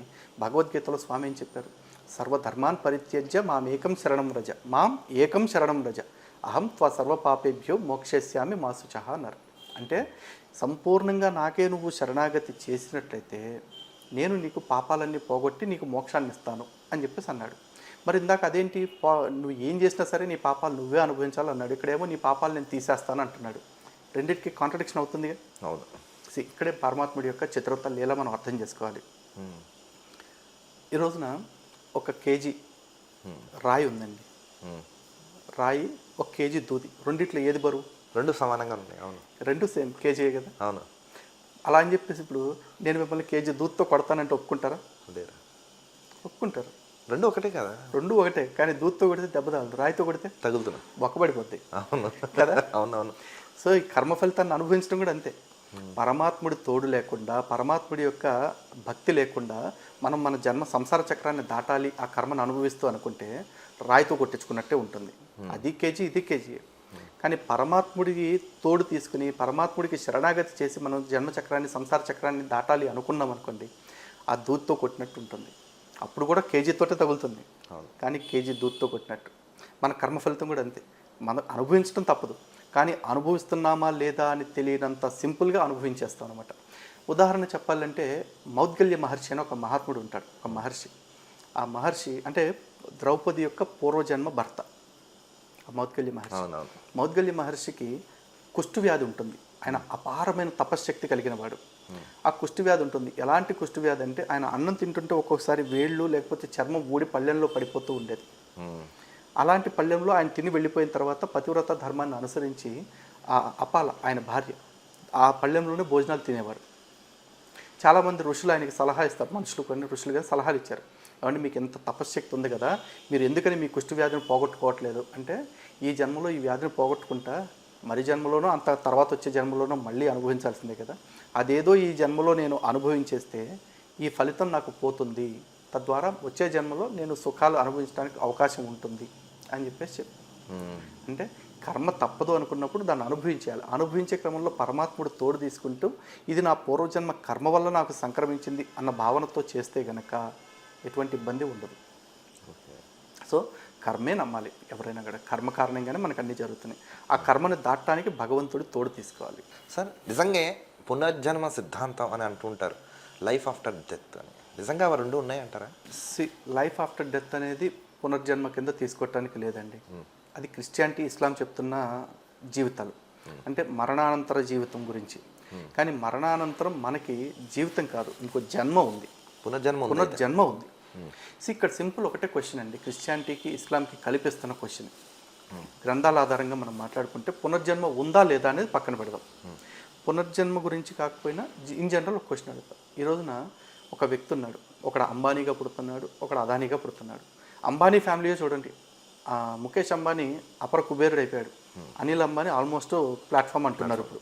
భగవద్గీతలో స్వామి ఏం చెప్పారు? సర్వధర్మాన్ పరిత్యజ్య మామేకం శరణం రజ, మాం ఏకం శరణం రజ, అహం త్వ సర్వపాపేభ్యో మోక్షేస్యామి మా శుచః అన్నారు. అంటే సంపూర్ణంగా నాకే నువ్వు శరణాగతి చేసినట్లయితే నేను నీకు పాపాలన్నీ పోగొట్టి నీకు మోక్షాన్ని ఇస్తాను అని చెప్పేసి అన్నాడు. మరి ఇందాక అదేంటి, నువ్వు ఏం చేసినా సరే నీ పాపాలు నువ్వే అనుభవించాలన్నాడు. ఇక్కడేమో నీ పాపాలు నేను తీసేస్తాను అంటున్నాడు. రెండింటికి కాంట్రడిక్షన్ అవుతుంది కదా. అవును. ఇక్కడే పరమాత్ముడి యొక్క చిత్రవత లీల మనం అర్థం చేసుకోవాలి. ఈ రోజున 1 కేజీ రాయి ఉందండి, రాయి 1 కేజీ దూది, రెండిట్లో ఏది బరువు? 2 సమానంగా ఉన్నాయి. అవును, 2 సేమ్ కేజీ కదా. అవును. అలా అని చెప్పేసి ఇప్పుడు నేను మిమ్మల్ని కేజీ దూత్తో కొడతానంటే ఒప్పుకుంటారా? అదేరా, ఒప్పుకుంటారు. 2 ఒకటే కదా. 2 ఒకటే, కానీ దూత్తో కొడితే దెబ్బ తగలదు, రాయితో కొడితే తగులుతున్నా ఒక్కబడిపోద్ది. అవును కదా. అవునవును. సో ఈ కర్మ ఫలితాన్ని అనుభవించడం కూడా అంతే. పరమాత్ముడి తోడు లేకుండా, పరమాత్ముడి యొక్క భక్తి లేకుండా మనం మన జన్మ సంసార చక్రాన్ని దాటాలి, ఆ కర్మను అనుభవిస్తూ అనుకుంటే రాయితో కొట్టించుకున్నట్టే ఉంటుంది. అది కేజీ, ఇది కేజీ. కానీ పరమాత్ముడికి తోడు తీసుకుని, పరమాత్ముడికి శరణాగతి చేసి మనం జన్మచక్రాన్ని, సంసార చక్రాన్ని దాటాలి అనుకున్నాం అనుకోండి, ఆ దూత్తో కొట్టినట్టు ఉంటుంది. అప్పుడు కూడా కేజీతోటే తగులుతుంది, కానీ కేజీ దూత్తో కొట్టినట్టు. మన కర్మ ఫలితం కూడా అంతే. మనం అనుభవించడం తప్పదు, కానీ అనుభవిస్తున్నామా లేదా అని తెలియనంత సింపుల్గా అనుభవించేస్తాం అనమాట. ఉదాహరణ చెప్పాలంటే మౌద్గల్య మహర్షి అని ఒక మహాత్ముడు ఉంటాడు, ఒక మహర్షి. ఆ మహర్షి అంటే ద్రౌపది యొక్క పూర్వజన్మ భర్త ఆ మౌద్గల్య మహర్షి. అవునవును. మౌద్గల్య మహర్షికి కుష్టు వ్యాధి ఉంటుంది. ఆయన అపారమైన తపశ్శక్తి కలిగిన వాడు. ఆ కుష్టు వ్యాధి ఉంటుంది. ఎలాంటి కుష్టు వ్యాధి అంటే ఆయన అన్నం తింటుంటే ఒక్కొక్కసారి వేళ్ళు లేకపోతే చర్మం ఊడి పళ్ళెంలో పడిపోతూ ఉండేది. అలాంటి పళ్ళెంలో ఆయన తిని వెళ్ళిపోయిన తర్వాత పతివ్రత ధర్మాన్ని అనుసరించి ఆ అపాల ఆయన భార్య ఆ పళ్ళెంలోనే భోజనాలు తినేవారు. చాలామంది ఋషులు ఆయనకి సలహా ఇస్తారు. మనుషులు కొన్ని ఋషులుగా సలహాలు ఇచ్చారు. ఏమంటే మీకు ఎంత తపశ్శక్తి ఉంది కదా, మీరు ఎందుకని మీ కుష్టి వ్యాధిని పోగొట్టుకోవట్లేదు అంటే, ఈ జన్మలో ఈ వ్యాధిని పోగొట్టుకుంటా మరి జన్మలోనో అంత తర్వాత వచ్చే జన్మలోనో మళ్ళీ అనుభవించాల్సిందే కదా, అదేదో ఈ జన్మలో నేను అనుభవించేస్తే ఈ ఫలితం నాకు పోతుంది, తద్వారా వచ్చే జన్మలో నేను సుఖాలు అనుభవించడానికి అవకాశం ఉంటుంది అని చెప్పేసి అంటే కర్మ తప్పదు అనుకున్నప్పుడు దాన్ని అనుభవించాలి. అనుభవించే క్రమంలో పరమాత్ముడు తోడు తీసుకుంటూ ఇది నా పూర్వజన్మ కర్మ వల్ల నాకు సంక్రమించింది అన్న భావనతో చేస్తే గనక ఎటువంటి ఇబ్బంది ఉండదు. సో కర్మే నమ్మాలి. ఎవరైనా కూడా కర్మ కారణంగానే మనకు అన్నీ జరుగుతున్నాయి. ఆ కర్మని దాటడానికి భగవంతుడి తోడు తీసుకోవాలి. సార్ నిజంగా పునర్జన్మ సిద్ధాంతం అని అంటుంటారు, లైఫ్ ఆఫ్టర్ డెత్ అని. నిజంగా అవి రెండు ఉన్నాయంటారా? లైఫ్ ఆఫ్టర్ డెత్ అనేది పునర్జన్మ కింద తీసుకోవటానికి లేదండి. అది క్రిస్టియానిటీ ఇస్లాం చెప్తున్న జీవితాలు అంటే మరణానంతర జీవితం గురించి. కానీ మరణానంతరం మనకి జీవితం కాదు, ఇంకో జన్మ ఉంది, పునర్జన్మ ఉంది. ఇక్కడ సింపుల్ ఒకటే క్వశ్చన్ అండి, క్రిస్టియానిటీకి ఇస్లాంకి కలిపిస్తున్న క్వశ్చన్. గ్రంథాల ఆధారంగా మనం మాట్లాడుకుంటే పునర్జన్మ ఉందా లేదా అనేది పక్కన పెడదాం. పునర్జన్మ గురించి కాకపోయినా ఇన్ జనరల్ ఒక క్వశ్చన్ అడుగుతాం. ఈ రోజున ఒక వ్యక్తి ఉన్నాడు, ఒకడు అంబానీగా పుడుతున్నాడు, ఒకడు అదానీగా పుడుతున్నాడు. అంబానీ ఫ్యామిలీయే చూడండి, ముఖేష్ అంబానీ అపర కుబేరుడు అయిపోయాడు, అనిల్ అంబానీ ఆల్మోస్ట్ ప్లాట్ఫామ్ అంటున్నారు ఇప్పుడు.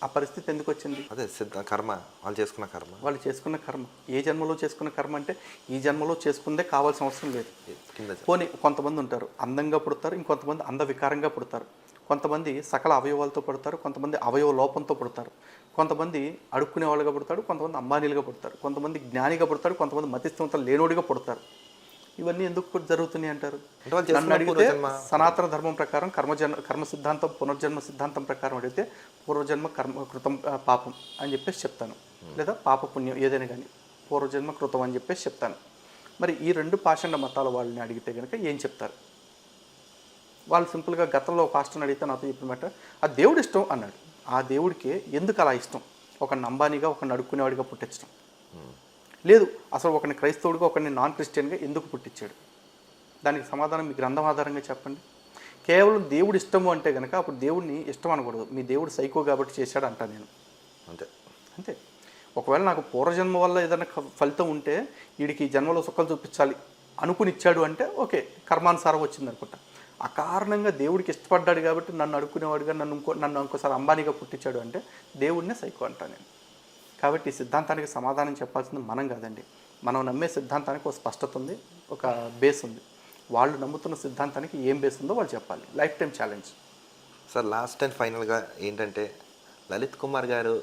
ఆ పరిస్థితి ఎందుకు వచ్చింది? అదే కర్మ, వాళ్ళు చేసుకున్న కర్మ. ఏ జన్మలో చేసుకున్న కర్మ అంటే ఈ జన్మలో చేసుకుందే కావాల్సిన అవసరం లేదు. పోనీ కొంతమంది ఉంటారు అందంగా పుడతారు, ఇంకొంతమంది అందవికారంగా పుడతారు, కొంతమంది సకల అవయవాలతో పుడతారు, కొంతమంది అవయవ లోపంతో పుడతారు, కొంతమంది అడుక్కునే వాళ్ళుగా పుడతాడు, కొంతమంది అంబానీలుగా పుడతారు, కొంతమంది జ్ఞానిగా పుడతాడు, కొంతమంది మతిస్థితంతో లేనోడిగా పుడతారు. ఇవన్నీ ఎందుకు జరుగుతున్నాయి అంటారు? నన్ను అడిగితే సనాతన ధర్మం ప్రకారం కర్మ సిద్ధాంతం, పునర్జన్మ సిద్ధాంతం ప్రకారం అడిగితే పూర్వజన్మ కృతం పాపం అని చెప్పేసి చెప్తాను, లేదా పాప పుణ్యం ఏదైనా కానీ పూర్వజన్మ కృతం అని చెప్పేసి చెప్తాను. మరి ఈ రెండు పాషండ మతాల వాళ్ళని అడిగితే కనుక ఏం చెప్తారు? వాళ్ళు సింపుల్గా గతంలో పాస్టర్ని అడిగితే నాతో చెప్పినమాట ఆ దేవుడు ఇష్టం అన్నాడు. ఆ దేవుడికి ఎందుకు అలా ఇష్టం? ఒక అంబానీగా ఒక అడుక్కునేవాడిగా పుట్టించడం లేదు, అసలు ఒకరిని క్రైస్తవుడిగా ఒకరిని నాన్ క్రిస్టియన్గా ఎందుకు పుట్టించాడు? దానికి సమాధానం మీ గ్రంథం ఆధారంగా చెప్పండి. కేవలం దేవుడు ఇష్టము అంటే కనుక అప్పుడు దేవుడిని ఇష్టం అనకూడదు, మీ దేవుడు సైకో కాబట్టి చేశాడు అంటా నేను. అంతే. ఒకవేళ నాకు పూర్వజన్మ వల్ల ఏదైనా ఫలితం ఉంటే వీడికి ఈ జన్మలో సుఖం చూపించాలి అనుకుని ఇచ్చాడు అంటే ఓకే, కర్మానుసారం వచ్చింది అనుకుంటా. అకారణంగా దేవుడికి ఇష్టపడ్డాడు కాబట్టి నన్ను అడుక్కునేవాడుగా నన్ను ఇంకోసారి అంబానీగా పుట్టించాడు అంటే దేవుడినే సైకో అంటా నేను. కాబట్టి ఈ సిద్ధాంతానికి సమాధానం చెప్పాల్సింది మనం కాదండి. మనం నమ్మే సిద్ధాంతానికి ఒక స్పష్టత ఉంది, ఒక బేస్ ఉంది. వాళ్ళు నమ్ముతున్న సిద్ధాంతానికి ఏం బేస్ ఉందో వాళ్ళు చెప్పాలి. Life time challenge. Sir last and ఫైనల్గా ఏంటంటే లలిత్ కుమార్ గారు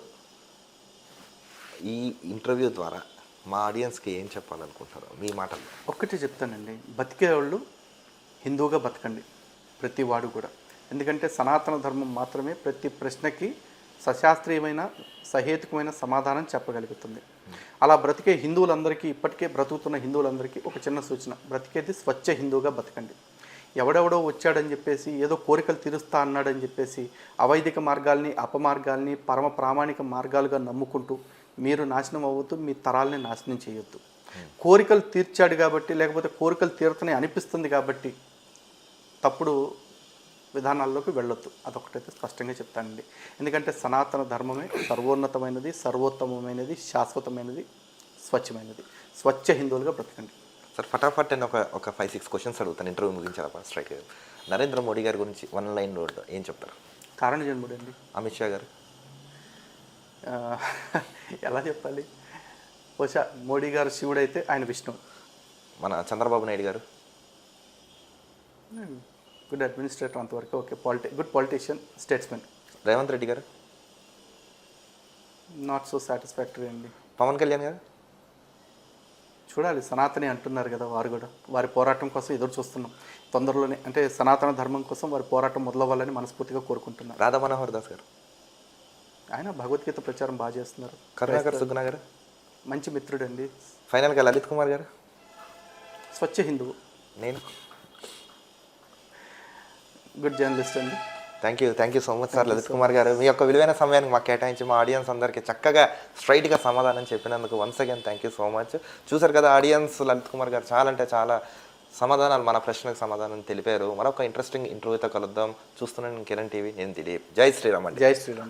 ఈ ఇంటర్వ్యూ ద్వారా మా ఆడియన్స్కి ఏం చెప్పాలనుకుంటారు మీ మాటలు? ఒక్కటే చెప్తానండి, బతికేవాళ్ళు హిందూగా బతకండి ప్రతి వాడు కూడా. ఎందుకంటే సనాతన ధర్మం మాత్రమే ప్రతి ప్రశ్నకి సశాస్త్రీయమైన సహేతుకమైన సమాధానం చెప్పగలుగుతుంది. అలా బ్రతికే హిందువులందరికీ, ఇప్పటికే బ్రతుకుతున్న హిందువులందరికీ ఒక చిన్న సూచన, బ్రతికేది స్వచ్ఛ హిందూగా బతకండి. ఎవడెవడో వచ్చాడని చెప్పేసి ఏదో కోరికలు తీరుస్తా అన్నాడని చెప్పేసి అవైదిక మార్గాల్ని, అపమార్గాల్ని పరమ ప్రామాణిక మార్గాలుగా నమ్ముకుంటూ మీరు నాశనం అవుతూ మీ తరాలని నాశనం చేయొద్దు. కోరికలు తీర్చాడు కాబట్టి, లేకపోతే కోరికలు తీరుతనే అనిపిస్తుంది కాబట్టి తప్పుడు విధానాల్లోకి వెళ్ళొద్దు. అదొకటైతే స్పష్టంగా చెప్తానండి. ఎందుకంటే సనాతన ధర్మమే సర్వోన్నతమైనది, సర్వోత్తమమైనది, శాశ్వతమైనది, స్వచ్ఛమైనది. స్వచ్ఛ హిందువులుగా బ్రతకండి. సార్ ఫటాఫట్ అని ఒక 5-6 క్వశ్చన్స్ అడుగుతాను, ఇంటర్వ్యూ ముగించాలి. స్ట్రైక్. నరేంద్ర మోడీ గారి గురించి 1 లైన్ రోడ్ ఏం చెప్తారు? కారణ జన్ముడు అండి. అమిత్ షా గారు ఎలా చెప్పాలి? బహుశా మోడీ గారు శివుడైతే ఆయన విష్ణు. మన చంద్రబాబు నాయుడు గారు గుడ్ అడ్మినిస్ట్రేటర్ అంతవరకు okay, good politician, statesmen. Revanth Reddy గారు నాట్ సో సాటిస్ఫాక్టరీ అండి. పవన్ కళ్యాణ్ గారు చూడాలి, సనాతని అంటున్నారు కదా, వారు కూడా వారి పోరాటం కోసం ఎదురు చూస్తున్నాం. తొందరలోనే అంటే సనాతన ధర్మం కోసం వారి పోరాటం మొదలవ్వాలని మనస్ఫూర్తిగా కోరుకుంటున్నారు. రాధా మనోహర్ దాస్ గారు, ఆయన భగవద్గీత ప్రచారం బాగా చేస్తున్నారు. కరుణాకర్ సుగుణ గారు మంచి మిత్రుడు అండి. ఫైనల్గా లలిత్ కుమార్ గారు స్వచ్ఛ హిందువు, నేను గుడ్ జర్నలిస్ట్ అండి. Thank you so much sir Lalit Kumar గారు. మీ యొక్క విలువైన సమయానికి మాకు కేటాయించి మా ఆడియన్స్ అందరికీ చక్కగా స్ట్రైట్గా సమాధానం చెప్పినందుకు once again thank you so much. చూసారు కదా ఆడియన్స్, లలిత్ కుమార్ గారు చాలా అంటే చాలా సమాధానాలు మన ప్రశ్నకు సమాధానం తెలిపారు. మరొక ఇంట్రెస్టింగ్ ఇంటర్వ్యూతో కలుద్దాం. చూస్తున్నాను కిరణ్ టీవీ, నేను దిలీప్. జై శ్రీరామ్ అండి. జై శ్రీరామ్.